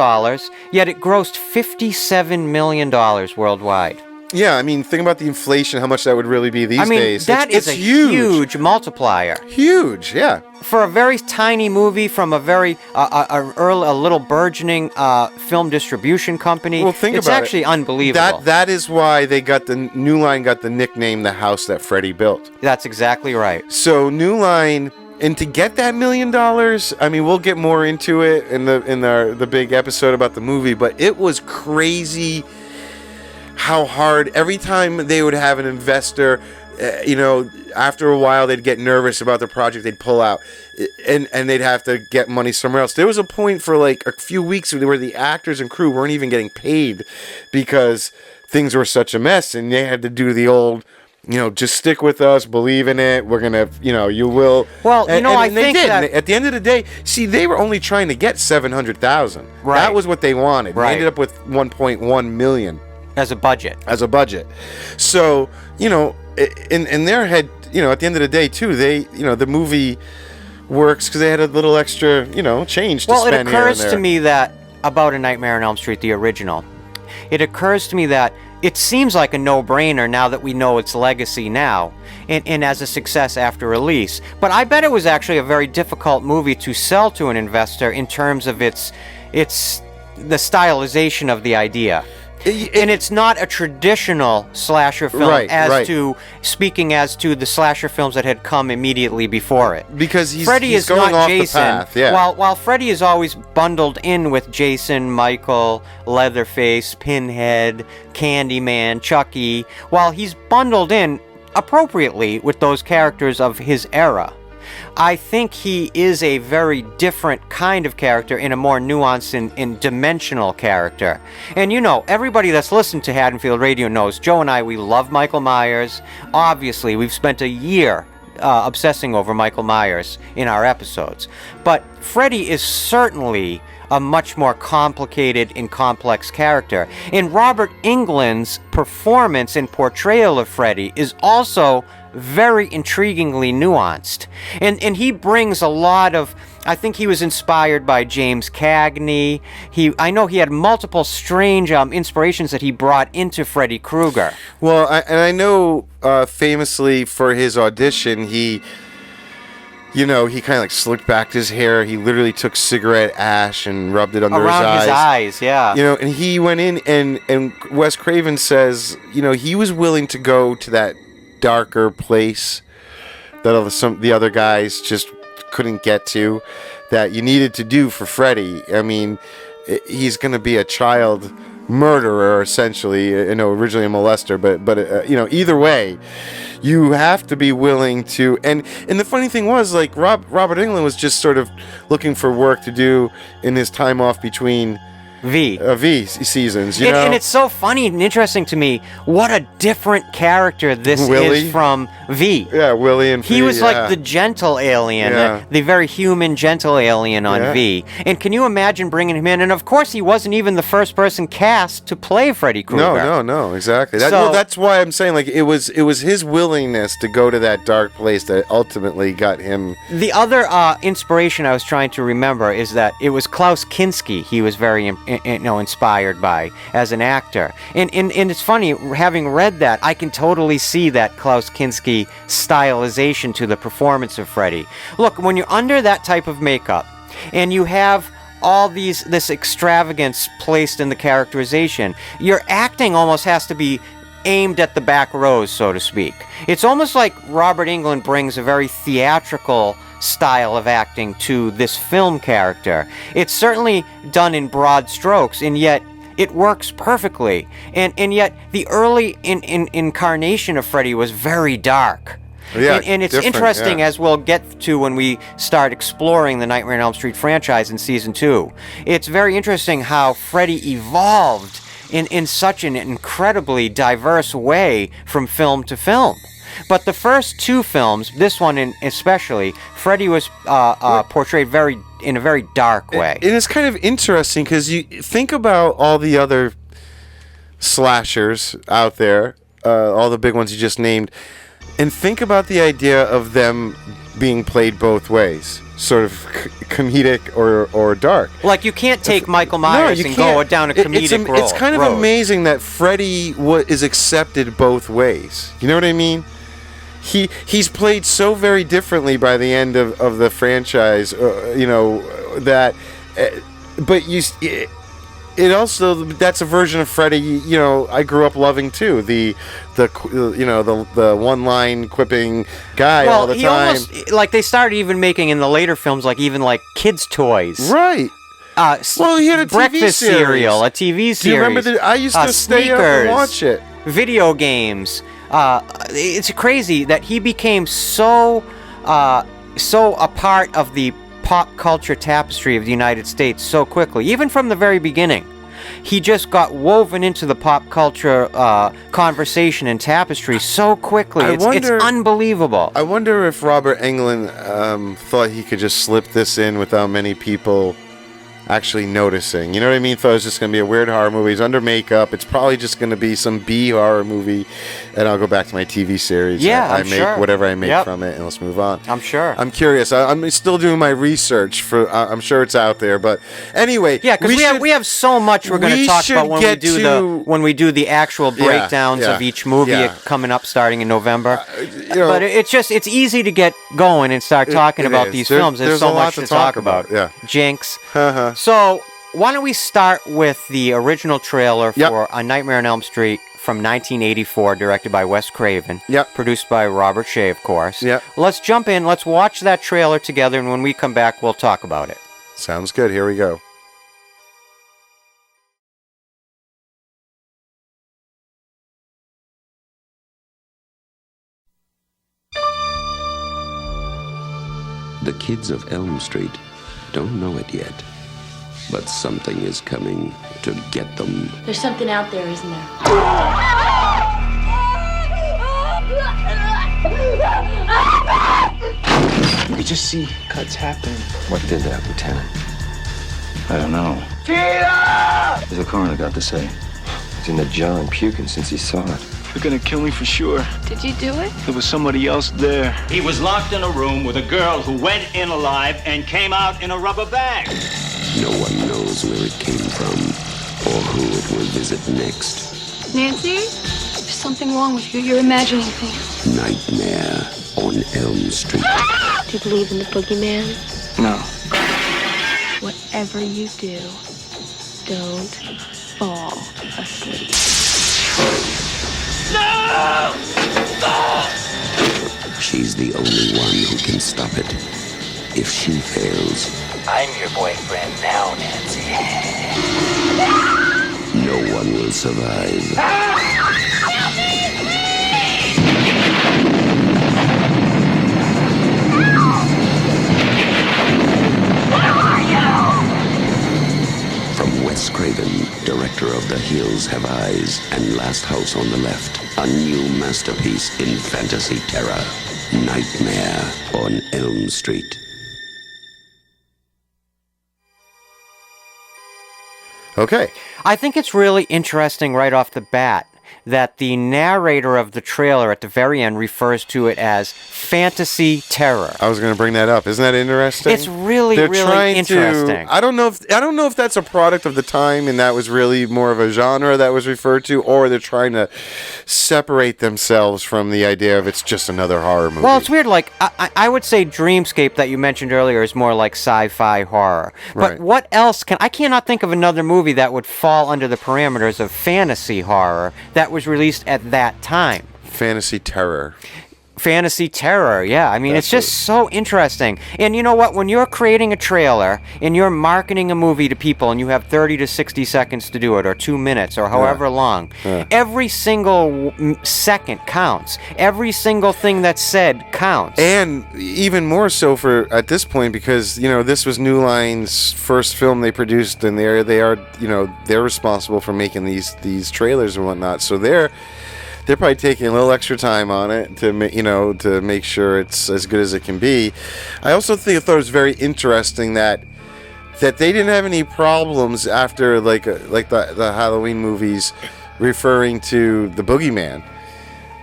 yet it grossed $57 million worldwide. Yeah, I mean, think about the inflation, how much that would really be these days. That is a huge multiplier. Huge, yeah. For a very tiny movie from a very a little burgeoning film distribution company, well, think it's about actually it. unbelievable. That is why they got the New Line got the nickname "the house that Freddy built." That's exactly right. So New Line, and to get that $1 million, I mean, we'll get more into it in the big episode about the movie, but it was crazy how hard every time they would have an investor, after a while they'd get nervous about the project, they'd pull out, and they'd have to get money somewhere else. There was a point for like a few weeks where the actors and crew weren't even getting paid because things were such a mess, and they had to do the old, just stick with us, believe in it, we're gonna, you will. Well, I they think did. that And at the end of the day, see, they were only trying to get 700,000. Right. That was what they wanted. Right. They ended up with 1.1 million. as a budget. So, in their head, at the end of the day, too, they, the movie works because they had a little extra, change to Well, it spend here and occurs to there. me that about A Nightmare on Elm Street, the original, it occurs to me that it seems like a no-brainer now that we know its legacy now, and as a success after release. But I bet it was actually a very difficult movie to sell to an investor in terms of the stylization of the idea. And it's not a traditional slasher film speaking as to the slasher films that had come immediately before it. Because Freddy he's is going not off Jason. the path, yeah. While Freddy is always bundled in with Jason, Michael, Leatherface, Pinhead, Candyman, Chucky, while he's bundled in appropriately with those characters of his era, I think he is a very different kind of character, in a more nuanced and dimensional character. And everybody that's listened to Haddonfield Radio knows Joe and I, we love Michael Myers. Obviously, we've spent a year obsessing over Michael Myers in our episodes. But Freddy is certainly a much more complicated and complex character. And Robert Englund's performance and portrayal of Freddy is also very intriguingly nuanced. And he brings a lot of, I think he was inspired by James Cagney. I know he had multiple strange inspirations that he brought into Freddy Krueger. Well, I know famously for his audition, he kind of like slicked back his hair. He literally took cigarette ash and rubbed it under around his eyes, yeah. And he went in, and Wes Craven says, he was willing to go to that darker place that some the other guys just couldn't get to, that you needed to do for Freddy. I mean, he's going to be a child murderer, essentially, originally a molester, but either way, you have to be willing to, and the funny thing was, like, Robert Englund was just sort of looking for work to do in his time off between V seasons, And it's so funny and interesting to me what a different character this is from V. Yeah, Willie and he was like the gentle alien, the very human, gentle alien on V. And can you imagine bringing him in? And of course, he wasn't even the first person cast to play Freddy Krueger. No, exactly. That's why I'm saying, like, it was his willingness to go to that dark place that ultimately got him. The other inspiration I was trying to remember is that it was Klaus Kinski. He was very inspired by as an actor, and it's funny, having read that, I can totally see that Klaus Kinski stylization to the performance of Freddy. Look, when you're under that type of makeup and you have all this extravagance placed in the characterization, your acting almost has to be aimed at the back rows, so to speak. It's almost like Robert Englund brings a very theatrical style of acting to this film character. It's certainly done in broad strokes, and yet it works perfectly. And yet the early incarnation of Freddy was very dark. Yeah, and it's interesting, as we'll get to when we start exploring the Nightmare on Elm Street franchise in Season 2. It's very interesting how Freddy evolved in such an incredibly diverse way from film to film. But the first two films, this one especially, Freddy was portrayed in a very dark way. And it's kind of interesting because you think about all the other slashers out there, all the big ones you just named, and think about the idea of them being played both ways, sort of comedic or dark. Like, you can't take Michael Myers and go down a comedic role. It's kind of amazing that Freddy is accepted both ways. You know what I mean? He's played so very differently by the end of the franchise, that... but it also, that's a version of Freddy, I grew up loving too. The one-line quipping guy all the time. Almost, like, they started even making in the later films, like, even like kids' toys. Right. He had a breakfast TV series. cereal, a TV series. Do you remember I used to stay up and watch it. Video games. It's crazy that he became so a part of the pop culture tapestry of the United States so quickly. Even from the very beginning, he just got woven into the pop culture conversation and tapestry so quickly. It's unbelievable. I wonder if Robert Englund thought he could just slip this in without many people actually noticing. You know what I mean? Thought it was just going to be a weird horror movie. It's under makeup. It's probably just going to be some B horror movie, and I'll go back to my TV series. Yeah, I make sure. whatever I make from it, and let's move on. I'm sure. I'm curious. I'm still doing my research for. I'm sure it's out there, but anyway. Yeah, because we have so much we're going to talk about when we do the actual breakdowns of each movie coming up starting in November. But it's easy to get going and start talking about these films. There's so much to talk about. Yeah. Jinx. So, why don't we start with the original trailer for A Nightmare on Elm Street from 1984, directed by Wes Craven, produced by Robert Shea, of course. Let's jump in, let's watch that trailer together, and when we come back, we'll talk about it. Sounds good. Here we go. The kids of Elm Street don't know it yet. But something is coming to get them. There's something out there, isn't there? We just see cuts happening. What did that, Lieutenant? I don't know. Tina! What's the coroner got to say? He's in the jail and puking since he saw it. They're gonna kill me for sure. Did you do it? There was somebody else there. He was locked in a room with a girl who went in alive and came out in a rubber bag. No one knows where it came from or who it will visit next. Nancy? There's something wrong with you. You're imagining things. Nightmare on Elm Street. Do you believe in the boogeyman? No. Whatever you do, don't fall asleep. No! She's the only one who can stop it. If she fails, I'm your boyfriend now, Nancy. no one will survive. From Wes Craven, director of The Hills Have Eyes and Last House on the Left, a new masterpiece in fantasy terror, Nightmare on Elm Street. Okay. I think it's really interesting right off the bat that the narrator of the trailer at the very end refers to it as fantasy terror. I was going to bring that up. Isn't that interesting? It's really interesting. I don't know if that's a product of the time and that was really more of a genre that was referred to, or they're trying to separate themselves from the idea of it's just another horror movie. Well, it's weird. Like, I would say Dreamscape that you mentioned earlier is more like sci-fi horror. But what else I cannot think of another movie that would fall under the parameters of fantasy horror that was released at that time. Fantasy terror. Fantasy terror, yeah. I mean, it's just so interesting. And you know what? When you're creating a trailer and you're marketing a movie to people and you have 30 to 60 seconds to do it, or 2 minutes, or however long, every single second counts. Every single thing that's said counts. And even more so for at this point, because, you know, this was New Line's first film they produced, and they're responsible for making these trailers and whatnot. So they're probably taking a little extra time on it to make sure it's as good as it can be. I also thought it was very interesting that they didn't have any problems after like the Halloween movies referring to the boogeyman.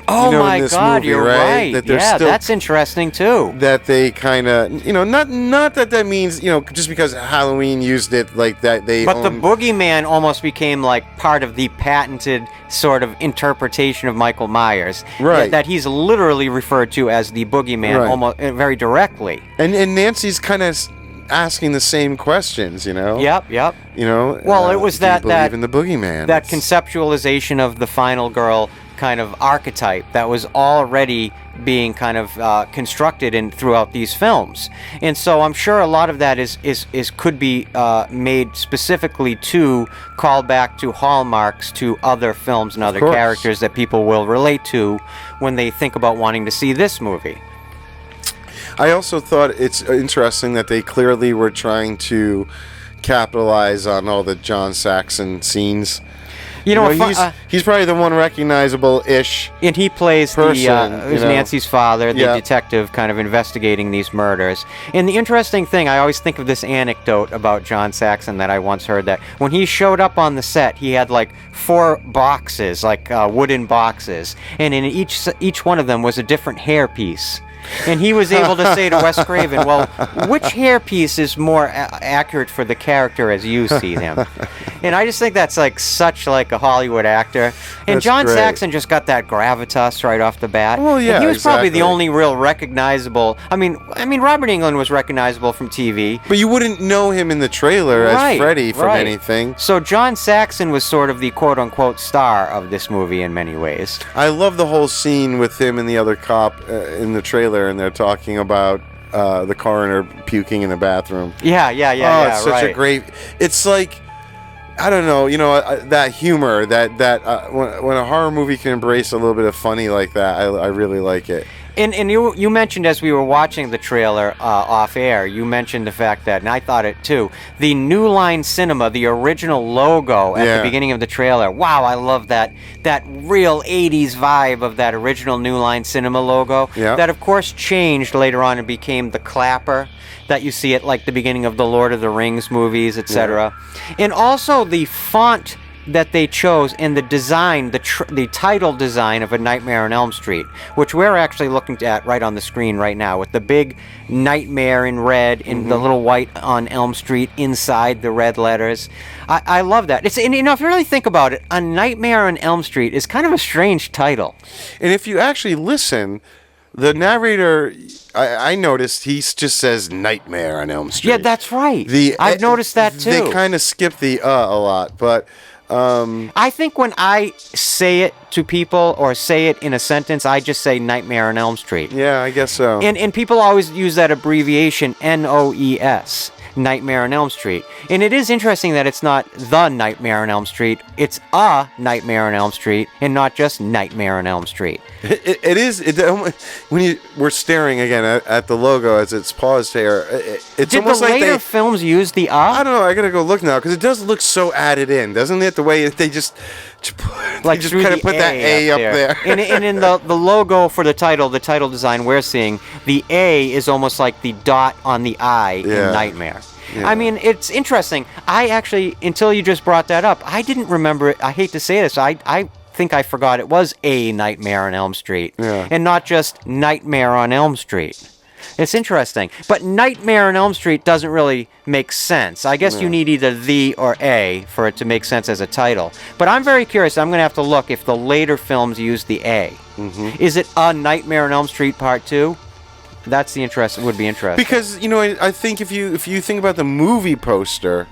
Oh in my this God, movie, you're right. That they're Yeah, still, that's interesting too. that they kind of, not that means, just because Halloween used it like that, they But the own- boogeyman almost became like part of the patented sort of interpretation of Michael Myers. Right. That he's literally referred to as the boogeyman Right. almost very directly. and Nancy's kind of asking the same questions, Yep. Well, it was do you that believe in the boogeyman? that It's- conceptualization of the final girl kind of archetype that was already being kind of constructed in throughout these films. And so I'm sure a lot of that is could be made specifically to call back to hallmarks to other films and other course. characters that people will relate to when they think about wanting to see this movie. I also thought it's interesting that they clearly were trying to capitalize on all the John Saxon scenes. He's probably the one recognizable-ish. And he plays person, Nancy's father, the Yeah. detective kind of investigating these murders. And the interesting thing, I always think of this anecdote about John Saxon that I once heard, that when he showed up on the set, he had like 4 boxes, like wooden boxes, and in each one of them was a different hairpiece. And he was able to say to Wes Craven, well, which hairpiece is more accurate for the character as you see him? And I just think that's like such like a Hollywood actor. And That's John great. Saxon just got that gravitas right off the bat. Well, yeah, and he was probably the exactly. only real recognizable. I mean, Robert Englund was recognizable from TV. But you wouldn't know him in the trailer as Freddy from anything. So John Saxon was sort of the quote-unquote star of this movie in many ways. I love the whole scene with him and the other cop in the trailer, and they're talking about the coroner puking in the bathroom. Yeah, it's such a great. It's like, I don't know, that humor that when a horror movie can embrace a little bit of funny like that, I really like it. And you mentioned as we were watching the trailer off air, you mentioned the fact that, and I thought it too, the New Line Cinema, the original logo at the beginning of the trailer. Wow, I love that real 80s vibe of that original New Line Cinema logo. Yeah. That of course changed later on and became the clapper that you see at like the beginning of the Lord of the Rings movies, etc. And also the font that they chose and the design, the title design of A Nightmare on Elm Street, which we're actually looking at right on the screen right now, with the big Nightmare in red and the little white on Elm Street inside the red letters. I love that. And if you really think about it, A Nightmare on Elm Street is kind of a strange title. And if you actually listen, the narrator, I noticed, he just says Nightmare on Elm Street. Yeah, that's right. I've noticed that too. They kind of skip the a lot, but I think when I say it to people or say it in a sentence, I just say Nightmare on Elm Street. Yeah, I guess so. And people always use that abbreviation NOES, Nightmare on Elm Street. And it is interesting that it's not The Nightmare on Elm Street, it's A Nightmare on Elm Street, and not just Nightmare on Elm Street. It is. When we're staring again at the logo as it's paused here, it's Did almost the like later they. films use the A? I don't know. I gotta go look now because it does look so added in, doesn't it? The way they just Like just through kind the of put that A up there. and in the logo for the title design we're seeing, the A is almost like the dot on the I in Nightmare. Yeah. I mean, it's interesting. I actually, until you just brought that up, I didn't remember it. I hate to say this. I think I forgot it was A Nightmare on Elm Street, and not just Nightmare on Elm Street. It's interesting. But Nightmare on Elm Street doesn't really make sense. I guess you need either the or A for it to make sense as a title. But I'm very curious. I'm going to have to look if the later films use the A. Is it A Nightmare on Elm Street Part 2? That's the interest. Would be interesting. Because I think if you think about the movie poster,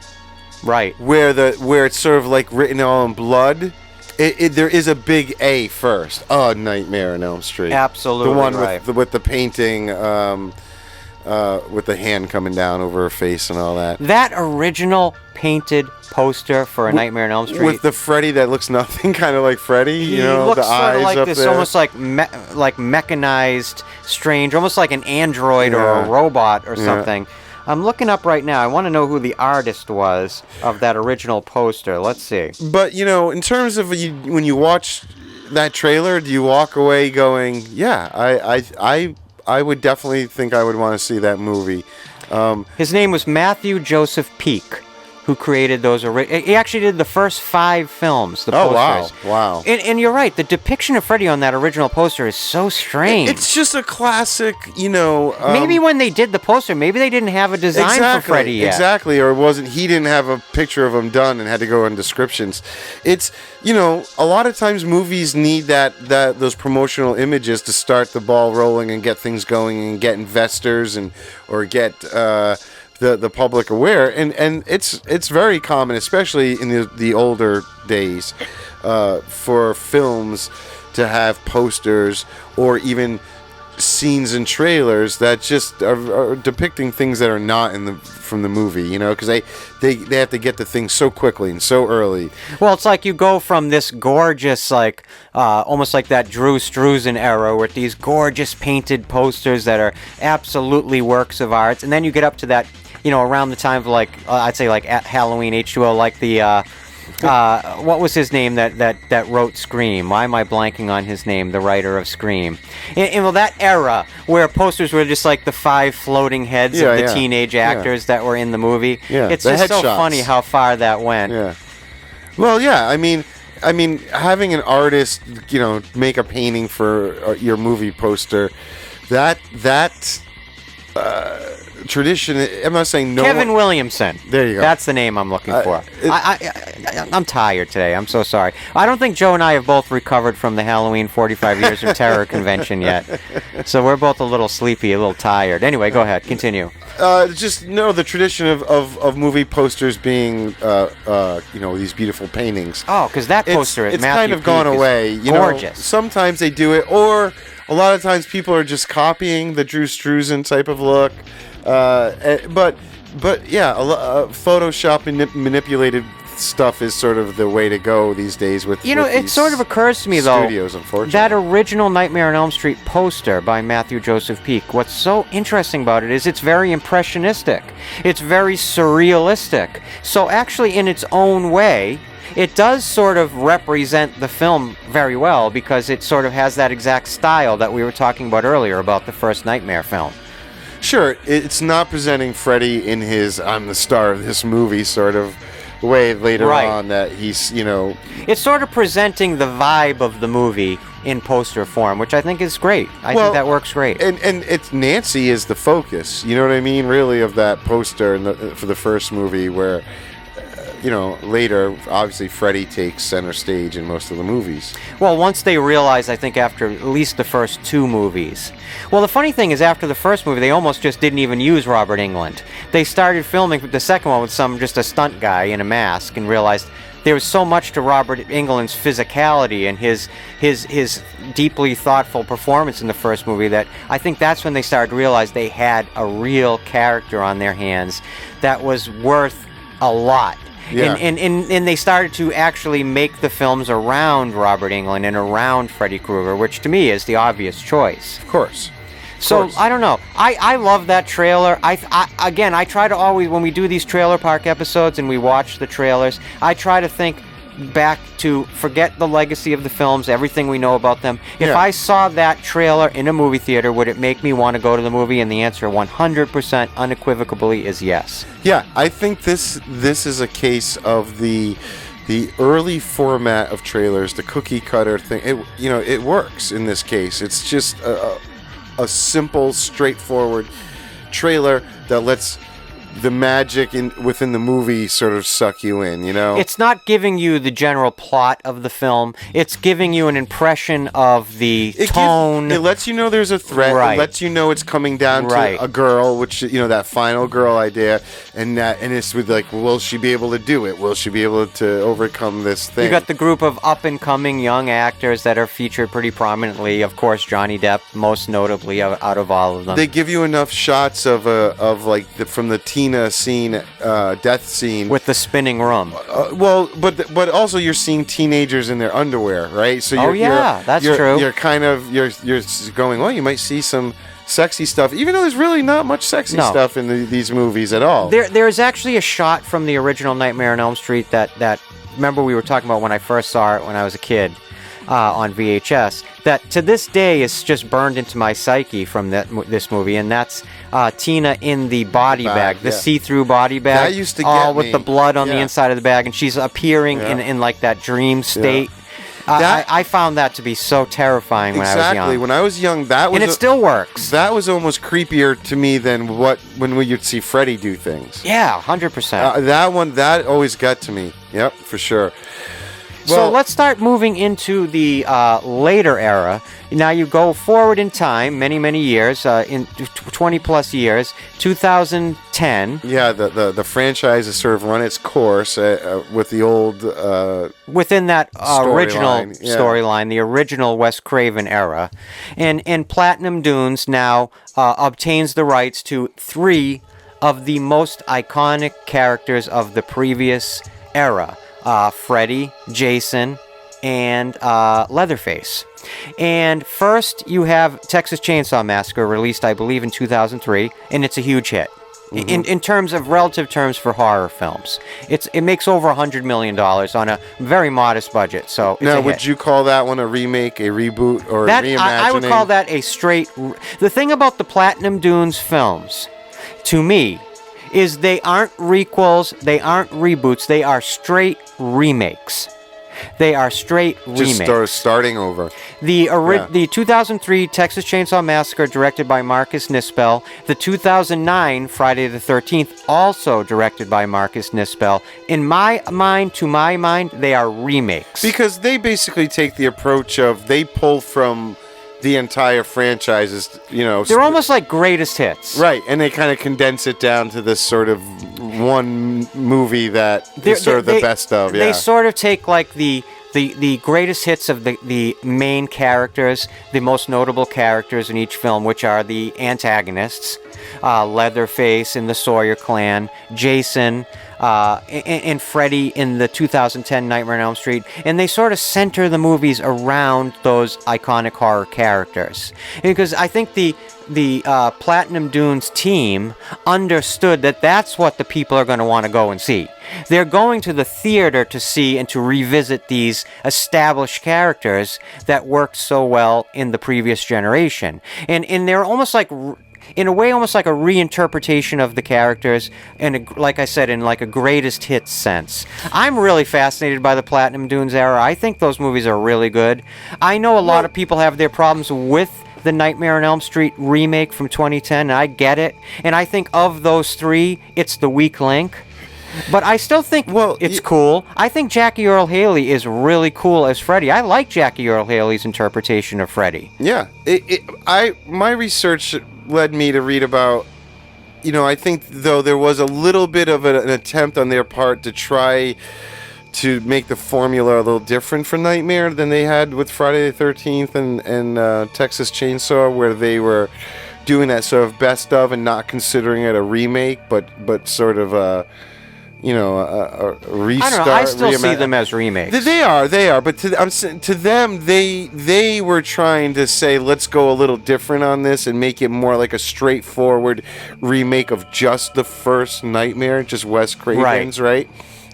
right, where it's sort of like written all in blood, there is a big A first. A Nightmare on Elm Street. Absolutely, the one right. with the painting, with the hand coming down over her face and all that. That original painted poster for A Nightmare on Elm Street with the Freddy that looks nothing kind of like Freddy. He the looks sort eyes of like up this, there. almost like mechanized, strange, almost like an android or a robot or something. I'm looking up right now. I want to know who the artist was of that original poster. Let's see. But in terms of when you watch that trailer, do you walk away going, "Yeah, I would definitely think I would want to see that movie"? His name was Matthew Joseph Peak, who created those. He actually did the first 5 films. The posters. Wow. And you're right. The depiction of Freddy on that original poster is so strange. It's just a classic, maybe when they did the poster, maybe they didn't have a design for Freddy yet. Exactly, or he didn't have a picture of him done and had to go in descriptions. It's, a lot of times movies need those promotional images to start the ball rolling and get things going and get investors or get the public aware, and it's very common, especially in the older days, for films to have posters or even scenes and trailers that just are depicting things that are not from the movie, because they have to get the things so quickly and so early. Well, it's like you go from this gorgeous, almost like that Drew Struzan era, with these gorgeous painted posters that are absolutely works of art, and then you get up to that, around the time of I'd say at Halloween H2O, like the what was his name that wrote Scream? Why am I blanking on his name? The writer of Scream. And that era where posters were just like the 5 floating heads of the teenage actors that were in the movie. Yeah, it's just so funny how far that went. Yeah. Well, yeah. I mean, having an artist, make a painting for your movie poster, that tradition. I'm not saying no. Kevin Williamson. There you go. That's the name I'm looking for. I'm tired today. I'm so sorry. I don't think Joe and I have both recovered from the Halloween 45 Years of Terror convention yet. So we're both a little sleepy, a little tired. Anyway, go ahead. Continue. The tradition of movie posters being, these beautiful paintings. Oh, because that poster at it's Matthew kind of gone Peak away. Is gorgeous. Sometimes they do it, or a lot of times people are just copying the Drew Struzan type of look. But yeah, Photoshop manipulated stuff is sort of the way to go these days with it sort of occurs to me though, studios, unfortunately. that original Nightmare on Elm Street poster by Matthew Joseph Peak, what's so interesting about it is it's very impressionistic. It's very surrealistic. So actually in its own way, it does sort of represent the film very well, because it sort of has that exact style that we were talking about earlier about the first Nightmare film. Sure, it's not presenting Freddy in his "I'm the star of this movie" sort of way later on, that he's, It's sort of presenting the vibe of the movie in poster form, which I think is great. I think that works great. And it's Nancy is the focus, you know what I mean, really, of that poster for the first movie, where later, obviously, Freddy takes center stage in most of the movies. Well, once they realized, I think after at least the first 2 movies. Well, the funny thing is, after the first movie, they almost just didn't even use Robert Englund. They started filming the second one with just a stunt guy in a mask, and realized there was so much to Robert Englund's physicality and his deeply thoughtful performance in the first movie that I think that's when they started to realize they had a real character on their hands that was worth a lot. Yeah. And they started to actually make the films around Robert Englund and around Freddy Krueger, which to me is the obvious choice. Of course. So, I don't know. I love that trailer. I try to always, when we do these Trailer Park episodes and we watch the trailers, I try to think back to forget the legacy of the films, everything we know about them. If I saw that trailer in a movie theater, would it make me want to go to the movie? And the answer 100% unequivocally is yes. Yeah, I think this is a case of the early format of trailers, the cookie cutter thing. It works in this case. It's just a simple, straightforward trailer that lets the magic within the movie sort of suck you in, It's not giving you the general plot of the film. It's giving you an impression of the tone. It lets you know there's a threat. Right. It lets you know it's coming down to a girl, which, that final girl idea. And it's with will she be able to do it? Will she be able to overcome this thing? You got the group of up-and-coming young actors that are featured pretty prominently. Of course, Johnny Depp, most notably out of all of them. They give you enough shots of from the Tina scene, death scene with the spinning room. But also you're seeing teenagers in their underwear, right? So that's true. You're kind of you're going, well, you might see some sexy stuff, even though there's really not much sexy stuff in these movies at all. There's actually a shot from the original Nightmare on Elm Street that remember we were talking about when I first saw it when I was a kid. on VHS that to this day is just burned into my psyche from this movie, and that's Tina in the body bag, the see-through body bag, that used to all get with me. the blood on the Yeah. inside of the bag, and she's appearing in like that dream state. I found that to be so terrifying when I was young. When I was young, that was and it still works. That was almost creepier to me than when you'd see Freddy do things. Yeah, 100%. That always got to me. Yep, for sure. So let's start moving into the later era. Now you go forward in time, many years, in 20 plus years, 2010. Yeah, the franchise has sort of run its course with the old within that original storyline, the original Wes Craven era, and Platinum Dunes now obtains the rights to 3 of the most iconic characters of the previous era. Freddy, Jason, and Leatherface. And first, you have Texas Chainsaw Massacre, released, I believe, in 2003, and it's a huge hit. In terms of relative terms for horror films, it makes over $100 million on a very modest budget. So it's now, a would hit. you call that one a remake, a reboot, or that, a reimagining? I would call that a straight. The thing about the Platinum Dunes films, to me, is they aren't requels, they aren't reboots, they are straight remakes. They are straight remakes. Just starting over. The 2003 Texas Chainsaw Massacre, directed by Marcus Nispel. The 2009 Friday the 13th, also directed by Marcus Nispel. In my mind, they are remakes. Because they basically take the approach of they pull from the entire franchises, They're almost like greatest hits. Right, and they kind of condense it down to this sort of one movie that is sort of the best of. They sort of take like the greatest hits of the main characters, the most notable characters in each film, which are the antagonists, Leatherface in the Sawyer clan, Jason, and Freddy in the 2010 Nightmare on Elm Street, and they sort of center the movies around those iconic horror characters. Because I think the Platinum Dunes team understood that that's what the people are going to want to go and see. They're going to the theater to see and to revisit these established characters that worked so well in the previous generation. And they're almost like, in a way, almost like a reinterpretation of the characters, and like I said, in like a greatest hits sense. I'm really fascinated by the Platinum Dunes era. I think those movies are really good. I know a lot of people have their problems with the Nightmare on Elm Street remake from 2010, and I get it. And I think of those 3, it's the weak link. But I still think it's cool. I think Jackie Earle Haley is really cool as Freddy. I like Jackie Earle Haley's interpretation of Freddy. Yeah. My research led me to read about, I think, though, there was a little bit of an attempt on their part to try to make the formula a little different for Nightmare than they had with Friday the 13th and Texas Chainsaw, where they were doing that sort of best of and not considering it a remake, but sort of a restart. I don't know. I still see them as remakes. They are. But to them, they were trying to say, let's go a little different on this and make it more like a straightforward remake of just the first Nightmare, just Wes Craven's, right?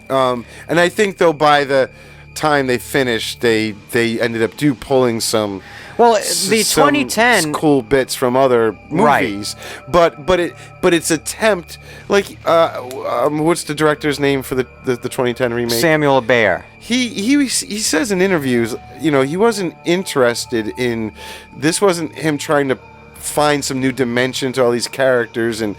And I think, though, by the time they finished, they ended up pulling some. Well, the 2010 cool bits from other movies, right. but its attempt, like what's the director's name for the 2010 remake? Samuel Bayer. He says in interviews, he wasn't interested in this. Wasn't him trying to find some new dimension to all these characters and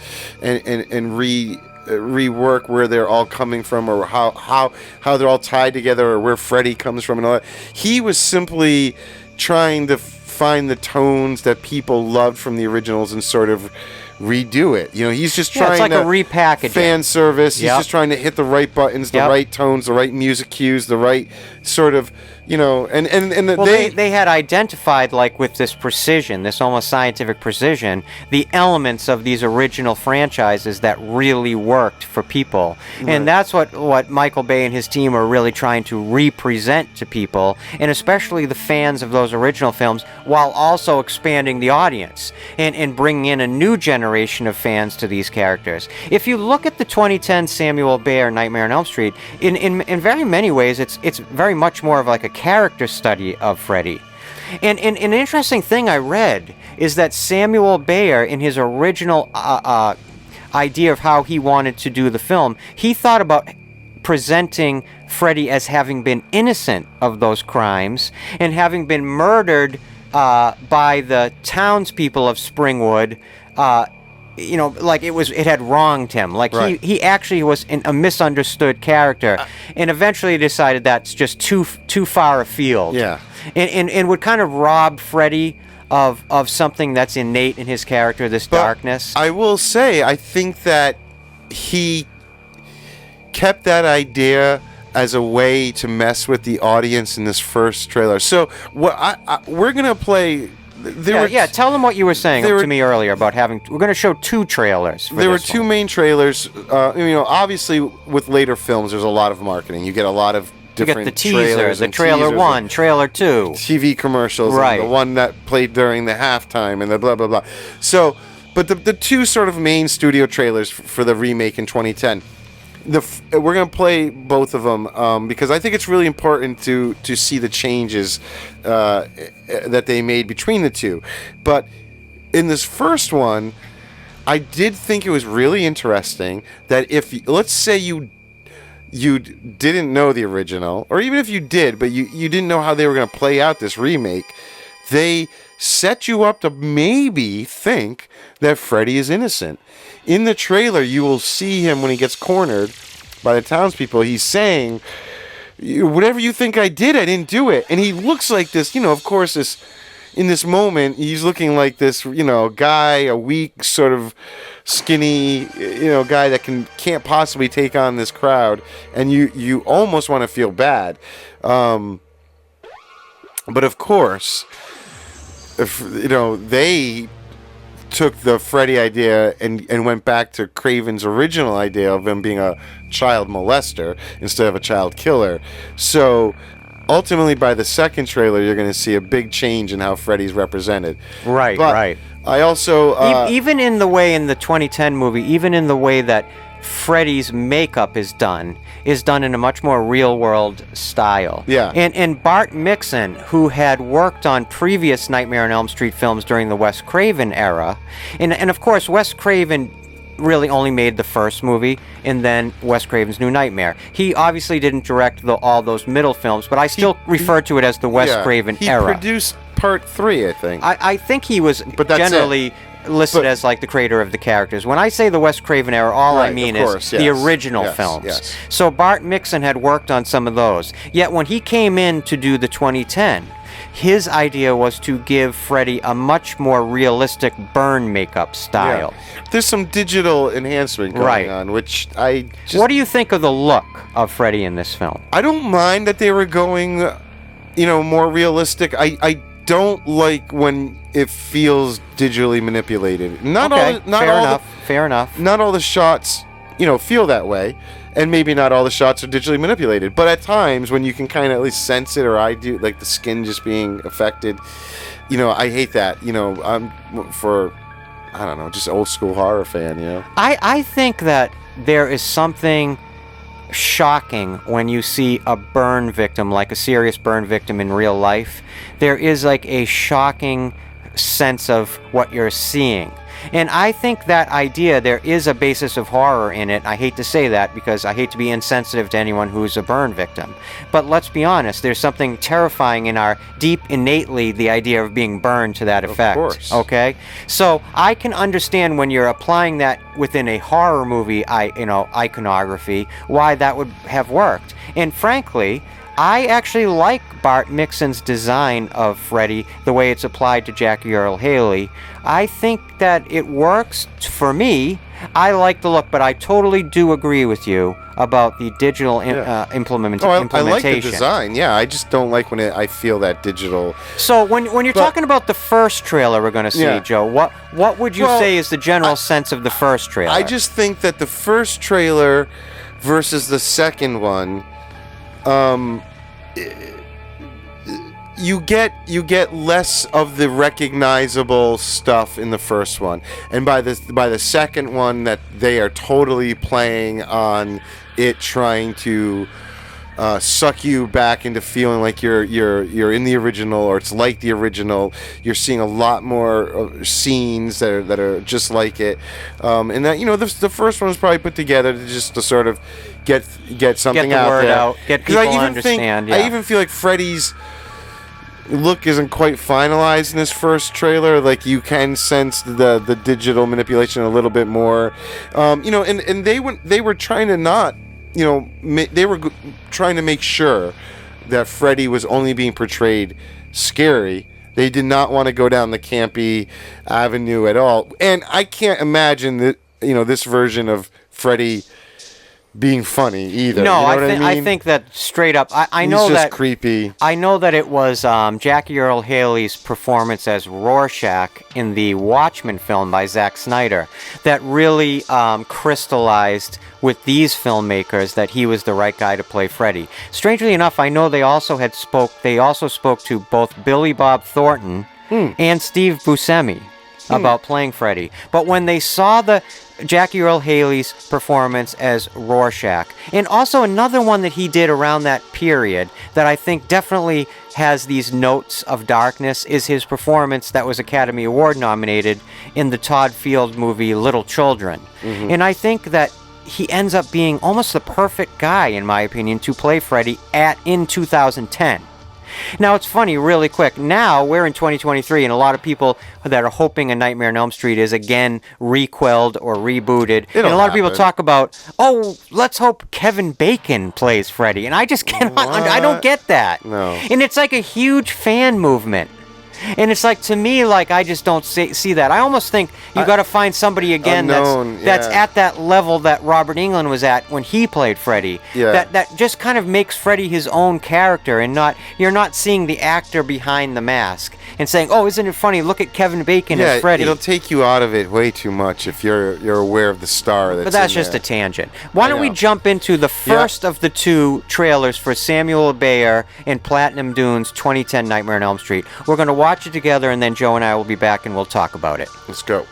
rework where they're all coming from, or how they're all tied together, or where Freddy comes from, and all that. He was simply trying to find the tones that people loved from the originals and sort of redo it. He's just trying it's like to a repackaging. Fan service. He's just trying to hit the right buttons, the right tones, the right music cues, the right sort of, they had identified, like, with this precision, this almost scientific precision, the elements of these original franchises that really worked for people. Right. And that's what Michael Bay and his team are really trying to represent to people, and especially the fans of those original films, while also expanding the audience and bringing in a new generation of fans to these characters. If you look at the 2010 Samuel Bayer Nightmare on Elm Street, in very many ways, it's very much more of like a character study of Freddy. And an interesting thing I read is that Samuel Bayer, in his original idea of how he wanted to do the film, he thought about presenting Freddy as having been innocent of those crimes and having been murdered by the townspeople of Springwood. Like it had wronged him. Like right. he actually was a misunderstood character, and eventually decided that's just too far afield. Yeah. And would kind of rob Freddy of something that's innate in his character, this darkness. I will say, I think that he kept that idea as a way to mess with the audience in this first trailer. So we're gonna play. Tell them what you were saying to me earlier about having. We're going to show 2 trailers. There were 2 main trailers. Obviously, with later films, there's a lot of marketing. You get a lot of different. You get the teaser, the trailer 1, trailer 2, TV commercials, right? And the one that played during the halftime, and the blah blah blah. So, but the 2 sort of main studio trailers for the remake in 2010. We're going to play both of them because I think it's really important to see the changes that they made between the 2. But in this first one, I did think it was really interesting that if, let's say you didn't know the original, or even if you did, but you didn't know how they were going to play out this remake, they set you up to maybe think that Freddy is innocent. In the trailer, you will see him when he gets cornered by the townspeople. He's saying, whatever you think I did, I didn't do it. And he looks like this, of course, in this moment, he's looking like this, guy, a weak, sort of skinny, guy that can't possibly take on this crowd. And you almost want to feel bad. But of course, if they took the Freddy idea and went back to Craven's original idea of him being a child molester instead of a child killer. So ultimately, by the second trailer, you're going to see a big change in how Freddy's represented. Right. I also even in the way in the 2010 movie, even in the way that Freddy's makeup is done in a much more real-world style. Yeah. And Bart Mixon, who had worked on previous Nightmare on Elm Street films during the Wes Craven era, and of course, Wes Craven really only made the first movie, and then Wes Craven's New Nightmare. He obviously didn't direct all those middle films, but I still refer to it as the Wes Craven era. He produced part 3, I think. I think he was that's generally listed as like the creator of the characters. When I say the Wes Craven era, all I mean is the original films. Yes. So Bart Mixon had worked on some of those. Yet when he came in to do the 2010, his idea was to give Freddy a much more realistic burn makeup style. Yeah. There's some digital enhancement going on, which I just... What do you think of the look of Freddy in this film? I don't mind that they were going, more realistic. I don't like when it feels digitally manipulated. Fair enough. Not all the shots, feel that way, and maybe not all the shots are digitally manipulated. But at times, when you can kind of at least sense it, or I do, like the skin just being affected, I hate that. I'm I don't know, just old school horror fan. I think that there is something shocking when you see a burn victim, like a serious burn victim in real life. There is like a shocking sense of what you're seeing. And I think that idea, there is a basis of horror in it. I hate to say that because I hate to be insensitive to anyone who's a burn victim. But let's be honest, there's something terrifying in our deep innately the idea of being burned to that effect. Of course. Okay? So I can understand when you're applying that within a horror movie, iconography, why that would have worked. And frankly, I actually like Bart Mixon's design of Freddy, the way it's applied to Jackie Earle Haley. I think that it works for me. I like the look, but I totally do agree with you about the digital implementation. I like the design, I just don't like when I feel that digital. So when you're talking about the first trailer we're going to see, Joe, what would you say is the general sense of the first trailer? I just think that the first trailer versus the second one, you get less of the recognizable stuff in the first one, and by the second one, that they are totally playing on it, trying to suck you back into feeling like you're in the original, or it's like the original. You're seeing a lot more scenes that are just like it, and that the first one was probably put together to sort of get something out there. Get the word out. Get people to understand. I even feel like Freddy's look isn't quite finalized in this first trailer. Like, you can sense the digital manipulation a little bit more, and they were trying to not, they were trying to make sure that Freddy was only being portrayed scary. They did not want to go down the campy avenue at all, and I can't imagine that this version of Freddy being funny either. No, I think that straight up. I know he's just that creepy. I know that it was Jackie Earle Haley's performance as Rorschach in the Watchmen film by Zack Snyder that really crystallized with these filmmakers that he was the right guy to play Freddy. Strangely enough, I know they also spoke to both Billy Bob Thornton and Steve Buscemi about playing Freddy. But when they saw the Jackie Earle Haley's performance as Rorschach, and also another one that he did around that period that I think definitely has these notes of darkness, is his performance that was Academy Award nominated in the Todd Field movie Little Children. And I think that he ends up being almost the perfect guy, in my opinion, to play Freddy in 2010. Now, it's funny, really quick. Now, we're in 2023, and a lot of people that are hoping A Nightmare on Elm Street is again requelled or rebooted. And a lot of people talk about, let's hope Kevin Bacon plays Freddy. And I just cannot, I don't get that. No. And it's like a huge fan movement. And it's like, to me, like, I just don't see that. I almost think you got to find somebody again that's at that level that Robert Englund was at when he played Freddy. Yeah. That just kind of makes Freddy his own character, and you're not seeing the actor behind the mask and saying, "Oh, isn't it funny? Look at Kevin Bacon as Freddy." It'll take you out of it way too much if you're aware of the star that's. But that's just a tangent. Why don't we jump into the first of the two trailers for Samuel Bayer and Platinum Dunes 2010 Nightmare on Elm Street? We're going to watch it together, and then Joe and I will be back and we'll talk about it. Let's go.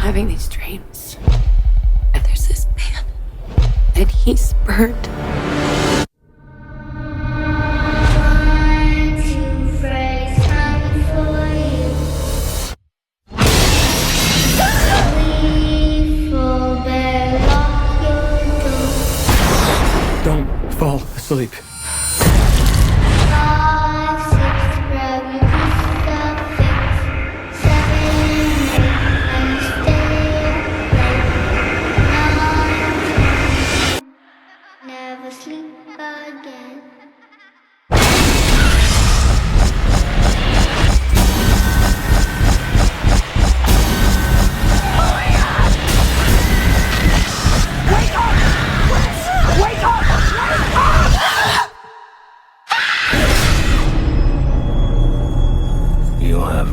Having these dreams, and there's this man, and he's burned. Don't fall asleep.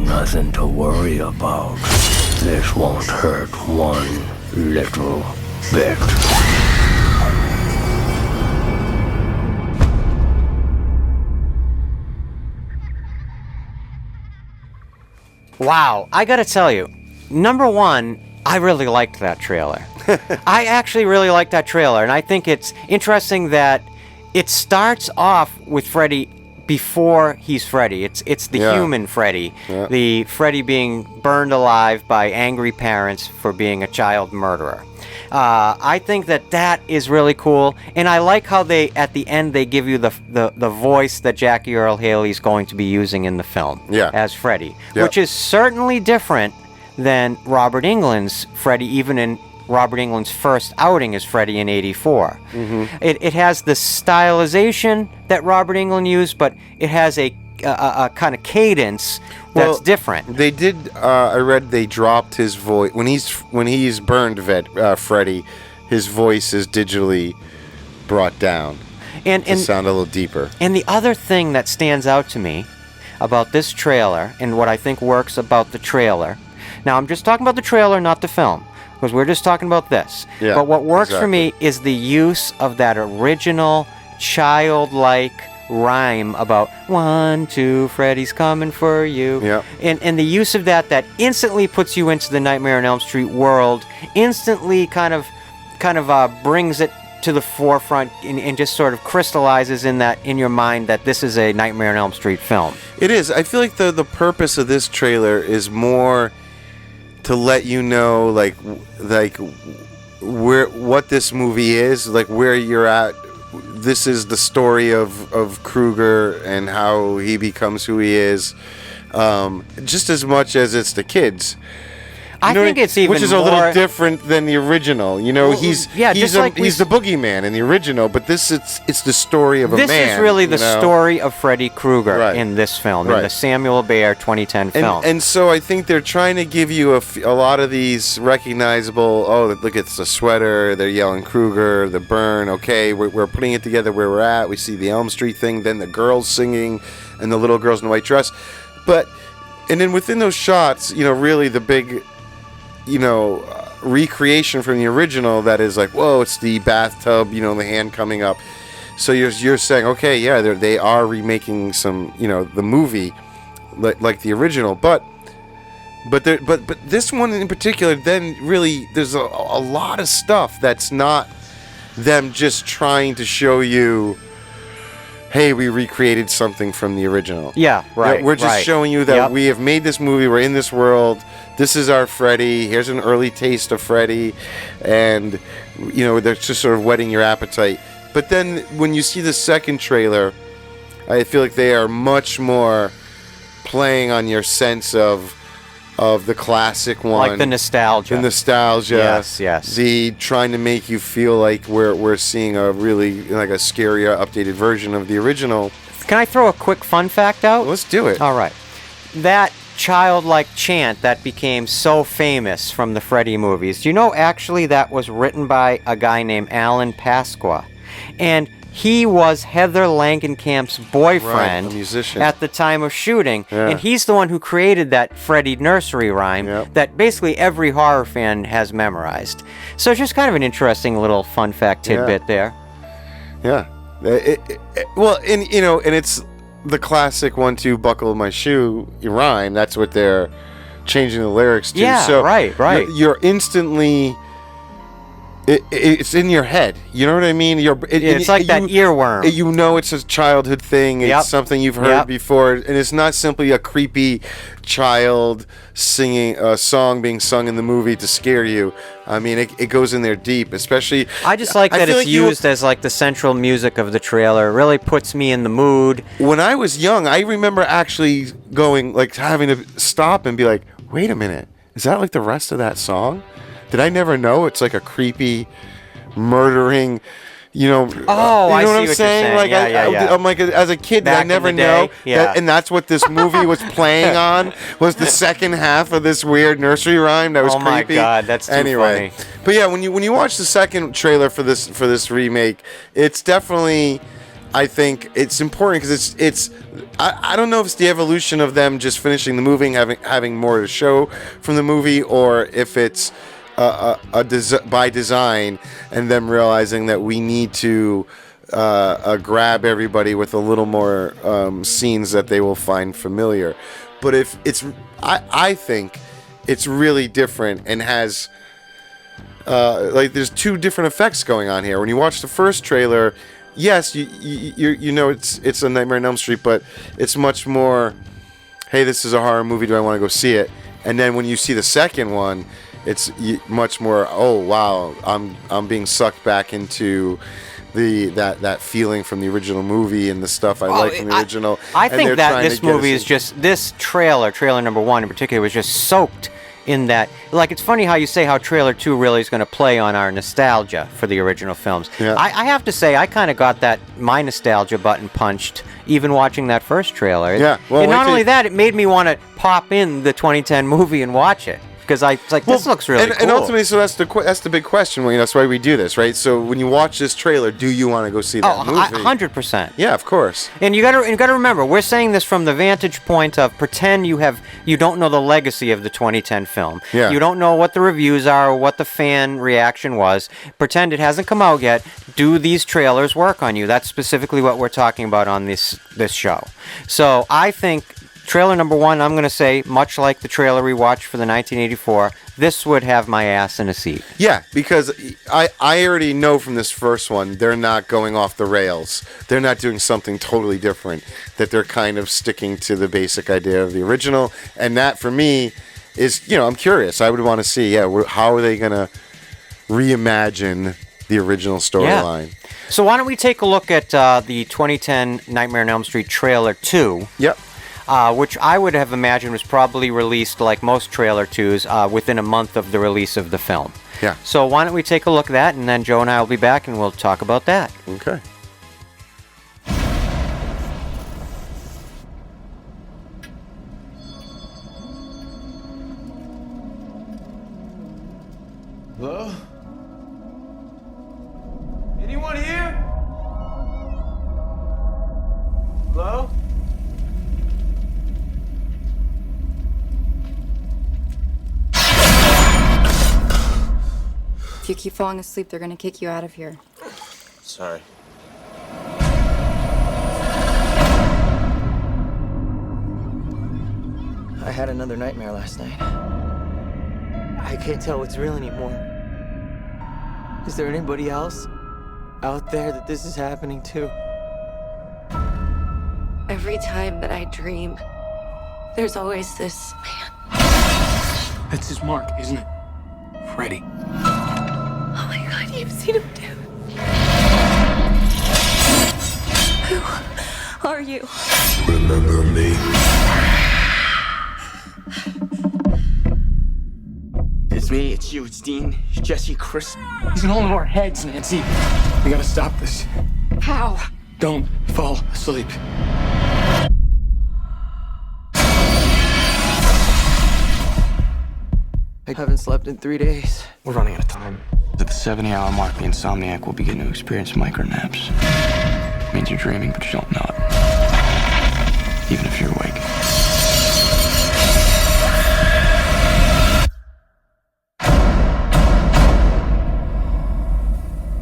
Nothing to worry about. This won't hurt one little bit. Wow, I gotta tell you, number one, I really liked that trailer. I actually really liked that trailer, and I think it's interesting that it starts off with Freddy before he's Freddy. It's the human Freddy. Yeah. The Freddy being burned alive by angry parents for being a child murderer. I think that is really cool, and I like how at the end they give you the voice that Jackie Earle Haley's going to be using in the film as Freddy, which is certainly different than Robert Englund's Freddy, even in Robert Englund's first outing as Freddy in '84. It has the stylization that Robert Englund used, but it has a kind of cadence that's different. They did. I read they dropped his voice when he's burned Freddy. His voice is digitally brought down to sound a little deeper. And the other thing that stands out to me about this trailer, and what I think works about the trailer. Now, I'm just talking about the trailer, not the film, because we're just talking about this. Yeah, but what works for me is the use of that original childlike rhyme about 1, 2, Freddy's coming for you. Yeah. And the use of that instantly puts you into the Nightmare on Elm Street world, instantly kind of brings it to the forefront and just sort of crystallizes in your mind that this is a Nightmare on Elm Street film. It is. I feel like the purpose of this trailer is more to let you know like what this movie is, like where you're at. This is the story of Krueger and how he becomes who he is, just as much as it's the kids. I think it's even which is more... a little different than the original. You know, he's the boogeyman in the original, but it's the story of a man. This is really the story of Freddy Krueger in this film, in the Samuel Bayer 2010 film. And so I think they're trying to give you a lot of these recognizable. Oh, look, it's the sweater. They're yelling Krueger, the burn. Okay, we're putting it together where we're at. We see the Elm Street thing, then the girls singing, and the little girls in the white dress. And then within those shots, you know, really the big, you know, recreation from the original that is like, whoa, it's the bathtub, you know, the hand coming up. So you're saying, okay, yeah, they are remaking some, you know, the movie like the original, but this one in particular, then really there's a lot of stuff that's not them just trying to show you, hey, we recreated something from the original. Yeah, right. We're just showing you that we have made this movie. We're in this world. This is our Freddy. Here's an early taste of Freddy. And, you know, they're just sort of whetting your appetite. But then when you see the second trailer, I feel like they are much more playing on your sense of the classic one. Like the nostalgia. The nostalgia. Yes. The trying to make you feel like we're seeing a really, like a scarier, updated version of the original. Can I throw a quick fun fact out? Let's do it. All right. That childlike chant that became so famous from the Freddy movies, do you know actually that was written by a guy named Alan Pasqua? And he was Heather Langenkamp's boyfriend, a musician, at the time of shooting, and he's the one who created that Freddy nursery rhyme that basically every horror fan has memorized. So it's just kind of an interesting little fun fact tidbit there. Yeah. Well, and you know, and it's the classic 1, 2, buckle my shoe rhyme. That's what they're changing the lyrics to. Yeah, so right. You're instantly. It's in your head. You know what I mean? It's like that earworm. You know it's a childhood thing. It's something you've heard before. And it's not simply a creepy child singing a song being sung in the movie to scare you. I mean, it goes in there deep, especially... I just like that it's used as like the central music of the trailer. It really puts me in the mood. When I was young, I remember actually going, like, having to stop and be like, wait a minute. Is that like the rest of that song? Did I never know it's like a creepy, murdering, you know? I see what I'm what saying? you're like, saying. Yeah. I'm like, as a kid, Back I never in the day, know. yeah. And that's what this movie was playing on, was the second half of this weird nursery rhyme that was creepy. Oh my God, that's too funny. But yeah, when you watch the second trailer for this remake, it's definitely, I think it's important because it's I don't know if it's the evolution of them just finishing the movie and having more to show from the movie, or if it's by design and them realizing that we need to grab everybody with a little more scenes that they will find familiar. But if it's, I think it's really different and has like there's two different effects going on here. When you watch the first trailer, yes, you know it's a Nightmare on Elm Street, but it's much more, hey, this is a horror movie. Do I want to go see it? And then when you see the second one, it's much more, oh wow, I'm being sucked back into that feeling from the original movie and the stuff I like from the original. I think that this movie is just, this trailer number 1 in particular, was just soaked in that, like, it's funny how you say how trailer 2 really is going to play on our nostalgia for the original films. Yeah. I have to say, I kind of got my nostalgia button punched even watching that first trailer. Yeah, well, and wait not till only you- that, it made me want to pop in the 2010 movie and watch it. Because I was like, this looks really cool. And ultimately, so that's the big question. Well, that's why we do this, right? So when you watch this trailer, do you want to go see that movie? 100%. Yeah, of course. And you gotta remember, we're saying this from the vantage point of pretend you don't know the legacy of the 2010 film. Yeah. You don't know what the reviews are or what the fan reaction was. Pretend it hasn't come out yet. Do these trailers work on you? That's specifically what we're talking about on this show. So I think trailer number 1, I'm going to say, much like the trailer we watched for the 1984, this would have my ass in a seat. Yeah, because I already know from this first one, they're not going off the rails. They're not doing something totally different, that they're kind of sticking to the basic idea of the original. And that, for me, is, I'm curious. I would want to see, how are they going to reimagine the original storyline? Yeah. So why don't we take a look at the 2010 Nightmare on Elm Street trailer 2? Yep. Which I would have imagined was probably released, like most trailer 2s, within a month of the release of the film. Yeah. So why don't we take a look at that, and then Joe and I will be back, and we'll talk about that. Okay. Hello? Anyone here? Hello? If you keep falling asleep, they're gonna kick you out of here. Sorry. I had another nightmare last night. I can't tell what's real anymore. Is there anybody else out there that this is happening to? Every time that I dream, there's always this man. That's his mark, isn't it? Freddy. Oh my God, you've seen him too. Who are you? Remember me? It's me, it's you, it's Dean, it's Jesse, Chris. He's in all of our heads, Nancy. We gotta stop this. How? Don't fall asleep. I haven't slept in 3 days. We're running out of time. At the 70-hour mark, the insomniac will begin to experience micronaps. It means you're dreaming, but you don't know it. Even if you're awake.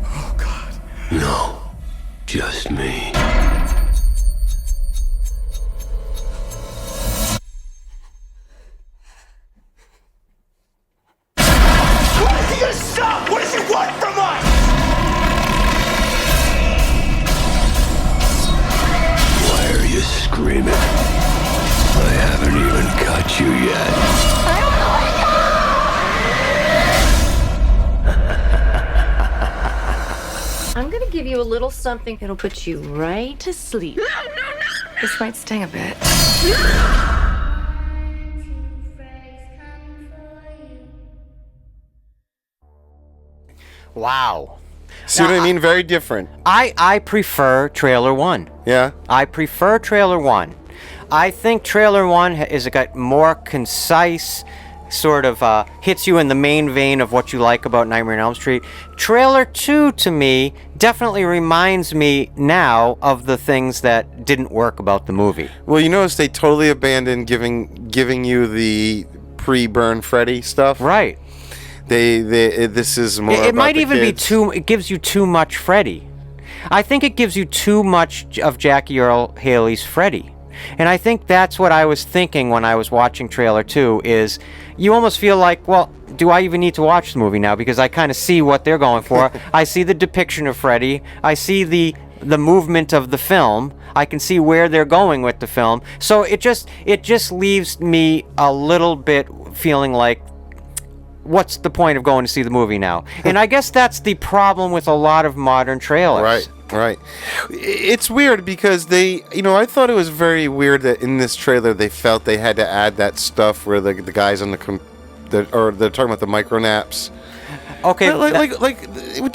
Oh, God. No. Just me. Stop! What does he want from us? Why are you screaming? I haven't even got you yet. I'm gonna give you a little something that'll put you right to sleep. No! This might sting a bit. Wow. See what I mean? Very different. I prefer trailer 1. Yeah? I prefer trailer 1. I think trailer 1 is got more concise, sort of hits you in the main vein of what you like about Nightmare on Elm Street. Trailer 2, to me, definitely reminds me now of the things that didn't work about the movie. Well, you notice they totally abandoned giving you the pre-burn Freddy stuff. Right. This is more. It might about the even be kids. it gives you too much Freddy. I think it gives you too much of Jackie Earle Haley's Freddy. And I think that's what I was thinking when I was watching trailer 2 is you almost feel like, well, do I even need to watch the movie now? Because I kind of see what they're going for. I see the depiction of Freddy. I see the movement of the film. I can see where they're going with the film. So it just leaves me a little bit feeling like, what's the point of going to see the movie now? And I guess that's the problem with a lot of modern trailers. Right. It's weird because I thought it was very weird that in this trailer they felt they had to add that stuff where the guys on the they're talking about the micro naps. Okay,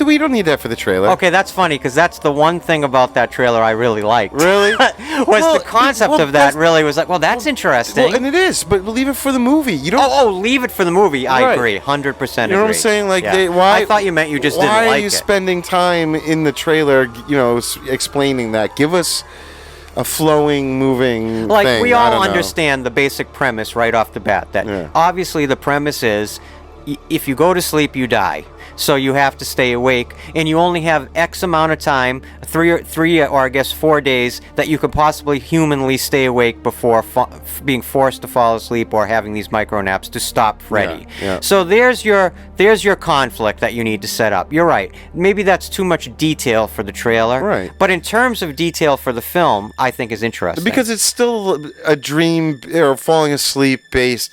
we don't need that for the trailer. Okay, that's funny because that's the one thing about that trailer I really liked. Really? The concept of that really was like, well, that's interesting. Well, and it is, but leave it for the movie. You don't. Oh, leave it for the movie. I Right. agree, 100% agree. You know what I'm saying? Like, Yeah. why? I thought you meant you just didn't Why like are you it. spending time in the trailer? Explaining that. Give us a flowing, moving Like thing. we I all don't know. understand the basic premise right off the bat. That obviously the premise is, if you go to sleep, you die. So you have to stay awake, and you only have X amount of time, three or I guess 4 days, that you could possibly humanly stay awake before being forced to fall asleep or having these micro naps to stop Freddy. Yeah. So there's your conflict that you need to set up. You're right. Maybe that's too much detail for the trailer. Right. But in terms of detail for the film, I think is interesting. Because it's still a dream or falling asleep based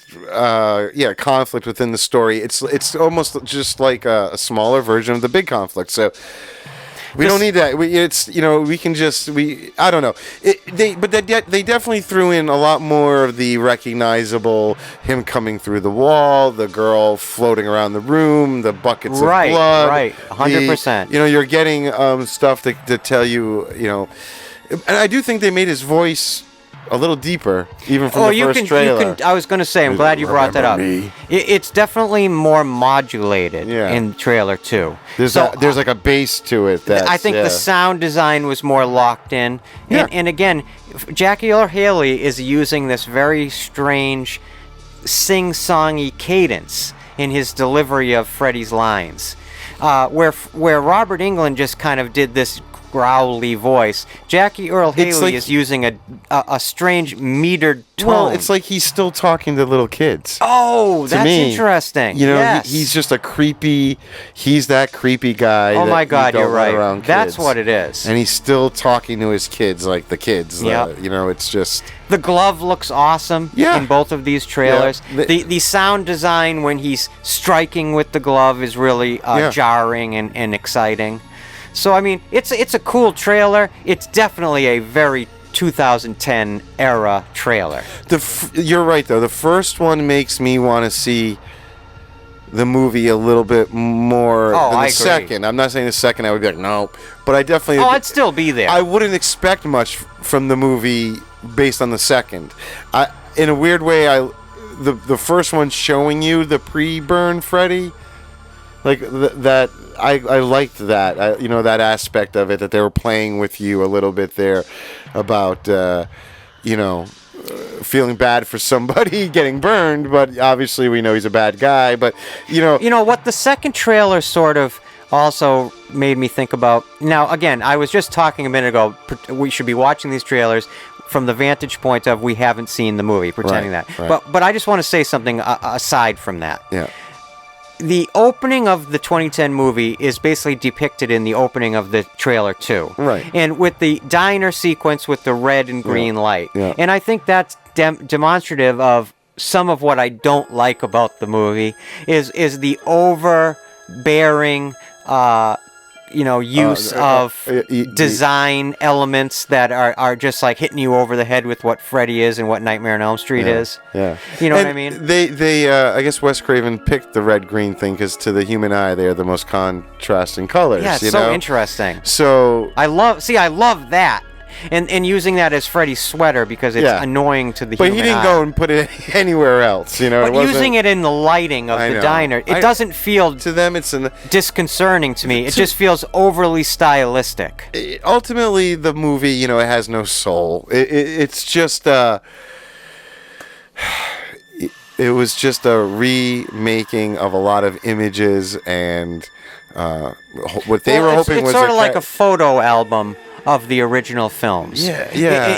conflict within the story. It's almost just like a smaller version of the big conflict. So we don't need that. We can just I don't know. They definitely threw in a lot more of the recognizable, him coming through the wall, the girl floating around the room, the buckets of blood. Right, 100%. You're getting stuff to tell you, and I do think they made his voice a little deeper, even from the first trailer. I was going to say, I'm glad you brought that up. It's definitely more modulated in trailer 2. There's like a bass to it. I think the sound design was more locked in. And again, Jackie Earle Haley is using this very strange sing-songy cadence in his delivery of Freddy's lines. Where Robert Englund just kind of did this growly voice, Jackie Earle Haley is using a strange metered tone. Well, it's like he's still talking to little kids. Oh, that's interesting. Yes. He's just he's that creepy guy. Oh my God, you're right. Around that's kids. what it is. And he's still talking to his kids like the kids. Yeah. It's just... The glove looks awesome in both of these trailers. Yeah. The sound design when he's striking with the glove is really jarring and exciting. So, I mean, it's a cool trailer. It's definitely a very 2010 era trailer. You're right, though. The first one makes me want to see the movie a little bit more than the second. I'm not saying the second I would be like, no. But I definitely... I'd still be there. I wouldn't expect much from the movie based on the second. In a weird way, the first one showing you the pre-burn Freddy, like that... I liked that, that aspect of it, that they were playing with you a little bit there about, feeling bad for somebody getting burned, but obviously we know he's a bad guy, but, You know what, the second trailer sort of also made me think about... Now, again, I was just talking a minute ago, we should be watching these trailers from the vantage point of we haven't seen the movie, pretending that. Right. But I just want to say something aside from that. Yeah. The opening of the 2010 movie is basically depicted in the opening of the trailer 2. Right. And with the diner sequence with the red and green light. Yeah. And I think that's demonstrative of some of what I don't like about the movie is the overbearing use of design elements that are just like hitting you over the head with what Freddy is and what Nightmare on Elm Street is. Yeah. You know what I mean? They I guess Wes Craven picked the red-green thing because to the human eye, they are the most contrasting colors. Yeah, it's so interesting. So... I love that. And using that as Freddy's sweater because it's annoying to the human eye. But he didn't go and put it anywhere else, But using it in the lighting of the diner, it doesn't feel... To them, it's disconcerting to me. It just feels overly stylistic. Ultimately, the movie, it has no soul. It's just... it was just a remaking of a lot of images and what they were hoping was... It's sort of like a photo album of the original films. Yeah.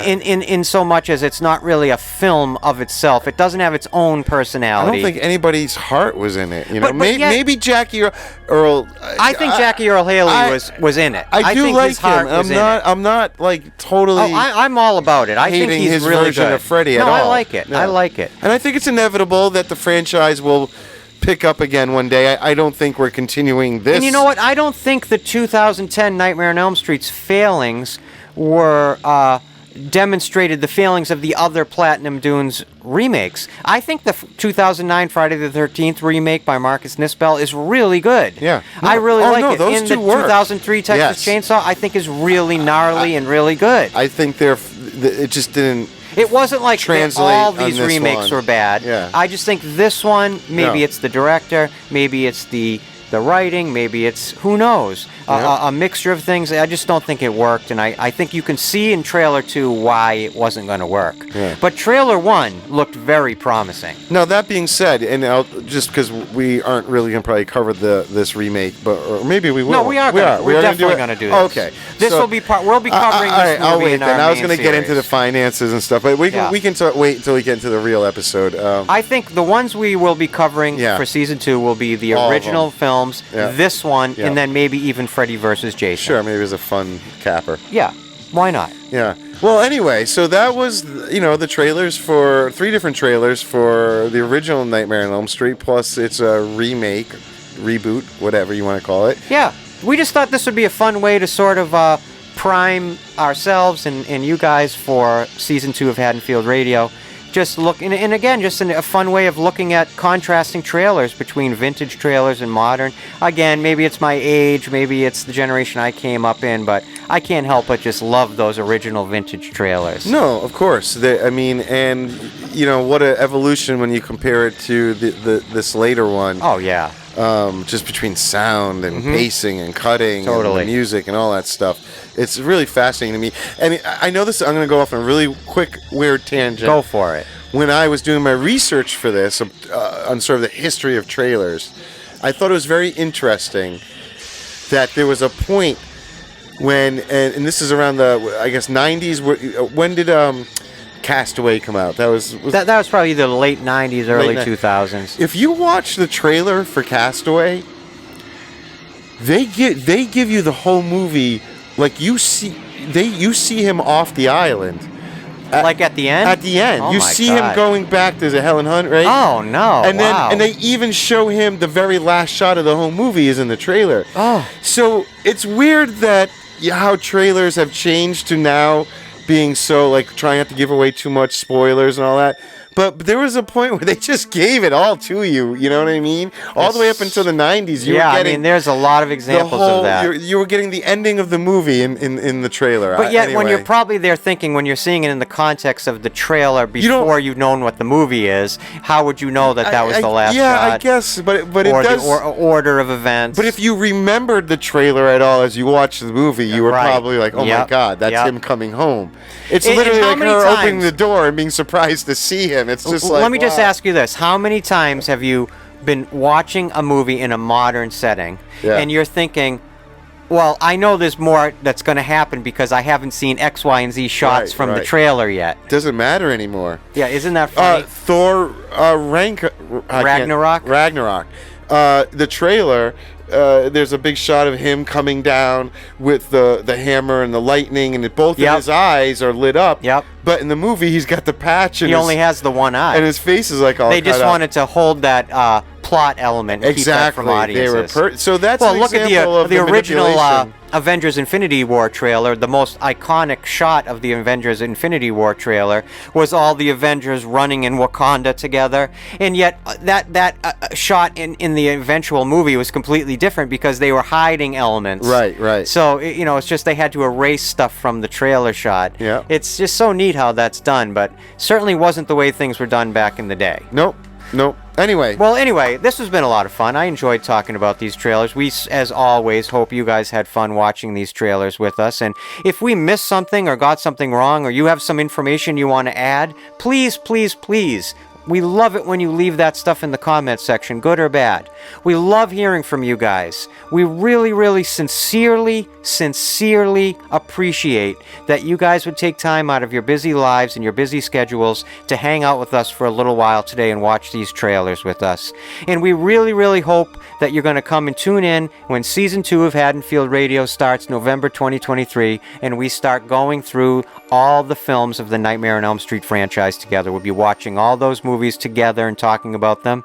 In so much as it's not really a film of itself. It doesn't have its own personality. I don't think anybody's heart was in it. Maybe Jackie Earle. I think Jackie Earle Haley was in it. I do think like his heart him. was I'm not like totally. I'm all about it. I think he's his really version good. of Freddy at all. No, I like it. No. I like it. And I think it's inevitable that the franchise will pick up again one day. I don't think we're continuing this. And you know what? I don't think the 2010 Nightmare on Elm Street's failings were demonstrated the failings of the other Platinum Dunes remakes. I think the 2009 Friday the 13th remake by Marcus Nispel is really good. Yeah. I really like it. Those In two the work. 2003 Texas Chainsaw, I think is really gnarly and really good. I think it just didn't. It wasn't like translate all on these this remakes one. were bad. Yeah. I just think this one, maybe No. it's the director, maybe it's the writing, maybe it's, who knows, a mixture of things. I just don't think it worked, and I think you can see in trailer 2 why it wasn't going to work. Yeah. But trailer 1 looked very promising. Now, that being said, and just because we aren't really going to probably cover this remake, or maybe we will. No, we are. We're definitely going to do this. Okay. This will be we'll be covering this movie I'll wait in then. our I was main going to get into the series. finances and stuff, but we can wait until we get into the real episode. I think the ones we will be covering for season 2 will be the All of original them. films, Yeah. this one, Yeah. and then maybe even Freddy versus Jason. Sure, maybe it was a fun capper. Yeah, why not? Yeah. Well, anyway, so that was, the trailers for 3 different trailers for the original Nightmare on Elm Street, plus it's a remake, reboot, whatever you want to call it. Yeah, we just thought this would be a fun way to sort of prime ourselves and you guys for season 2 of Haddonfield Radio. Just look, and again, just a fun way of looking at contrasting trailers between vintage trailers and modern. Again, maybe it's my age, maybe it's the generation I came up in, but I can't help but just love those original vintage trailers. No, of course. And what an evolution when you compare it to this later one. Oh, yeah. Just between sound and pacing and cutting and the music and all that stuff. It's really fascinating to me. And I know this, I'm going to go off on a really quick, weird tangent. Go for it. When I was doing my research for this, on sort of the history of trailers, I thought it was very interesting that there was a point when, and this is around the, I guess, 90s, when did Castaway come out? That was probably the late 90s, early 2000s. If you watch the trailer for Castaway, they give you the whole movie like you see him off the island. Like at the end? At the end. Oh you my see God. him going back to the Helen Hunt, right? Oh, no. And then wow. and they even show him the very last shot of the whole movie is in the trailer. Oh. So it's weird that how trailers have changed to now being so, like, trying not to give away too much spoilers and all that. But there was a point where they just gave it all to you, you know what I mean? All the way up until the 90s, you were getting... there's a lot of examples of that. You were getting the ending of the movie in the trailer. But yet, when anyway. you're probably there thinking, when you're seeing it in the context of the trailer before you've known what the movie is, how would you know that was the last shot? Yeah, I guess, but it does... Or the order of events. But if you remembered the trailer at all as you watched the movie, you were probably like, oh my God, that's him coming home. It's literally like her opening the door and being surprised to see him. It's just like, let me just ask you this. How many times have you been watching a movie in a modern setting and you're thinking, well, I know there's more that's going to happen because I haven't seen X, Y, and Z shots from the trailer yet. Doesn't matter anymore. Yeah, isn't that funny? Thor Ragnarok? Ragnarok. The trailer... there's a big shot of him coming down with the hammer and the lightning, and both of his eyes are lit up. Yep. But in the movie, he's got the patch. And he only has the one eye. And his face is like all They just cut wanted to hold that plot element and keep that from audiences. So that's well, an look at example of the original manipulation. Avengers Infinity War trailer. The most iconic shot of the Avengers Infinity War trailer was all the Avengers running in Wakanda together, and yet that shot in the eventual movie was completely different because they were hiding elements. Right. So it's just they had to erase stuff from the trailer shot. Yeah. It's just so neat how that's done, but certainly wasn't the way things were done back in the day. Nope. Anyway, this has been a lot of fun. I enjoyed talking about these trailers. We, as always, hope you guys had fun watching these trailers with us. And if we missed something or got something wrong or you have some information you want to add, please, please, please. We love it when you leave that stuff in the comments section, good or bad. We love hearing from you guys. We really, really sincerely appreciate that you guys would take time out of your busy lives and your busy schedules to hang out with us for a little while today and watch these trailers with us. And we really, really hope that you're going to come and tune in when Season 2 of Haddonfield Radio starts November 2023 and we start going through all the films of the Nightmare on Elm Street franchise together. We'll be watching all those movies movies together and talking about them.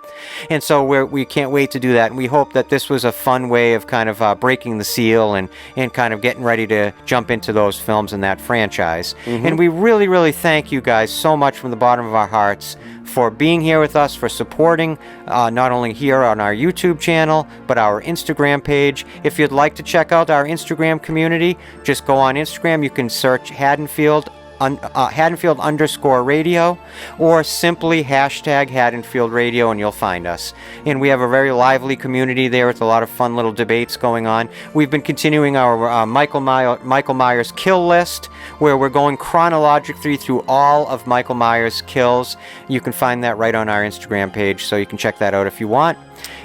And so we can't wait to do that. And we hope that this was a fun way of kind of breaking the seal and kind of getting ready to jump into those films and that franchise. And we really, really thank you guys so much from the bottom of our hearts for being here with us, for supporting not only here on our YouTube channel, but our Instagram page. If you'd like to check out our Instagram community, just go on Instagram. You can search Haddonfield _radio, or simply hashtag Haddonfield Radio, and you'll find us. And we have a very lively community there with a lot of fun little debates going on. We've been continuing our Michael Myers kill list, where we're going chronologically through all of Michael Myers' kills. You can find that right on our Instagram page, so you can check that out if you want.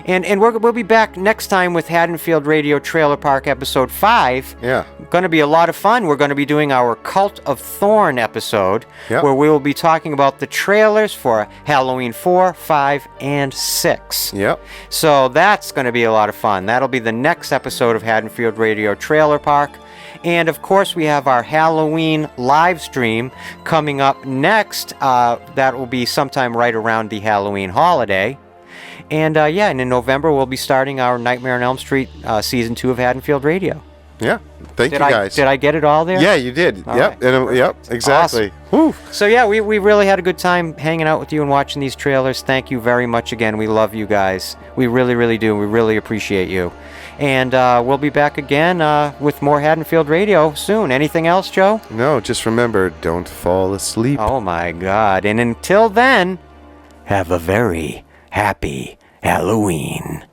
And we'll be back next time with Haddonfield Radio Trailer Park episode 5. Yeah. Going to be a lot of fun. We're going to be doing our Cult of Thorn episode, where we will be talking about the trailers for Halloween 4, 5, and 6. Yep. So that's going to be a lot of fun. That'll be the next episode of Haddonfield Radio Trailer Park. And of course, we have our Halloween live stream coming up next. That will be sometime right around the Halloween holiday. And and in November, we'll be starting our Nightmare on Elm Street Season 2 of Haddonfield Radio. Yeah. Thank you, guys. Did I get it all there? Yeah, you did. All yep. right. Yep, exactly. Awesome. So, yeah, we really had a good time hanging out with you and watching these trailers. Thank you very much again. We love you guys. We really, really do. We really appreciate you. And we'll be back again with more Haddonfield Radio soon. Anything else, Joe? No, just remember, don't fall asleep. Oh, my God. And until then, have a very happy Halloween.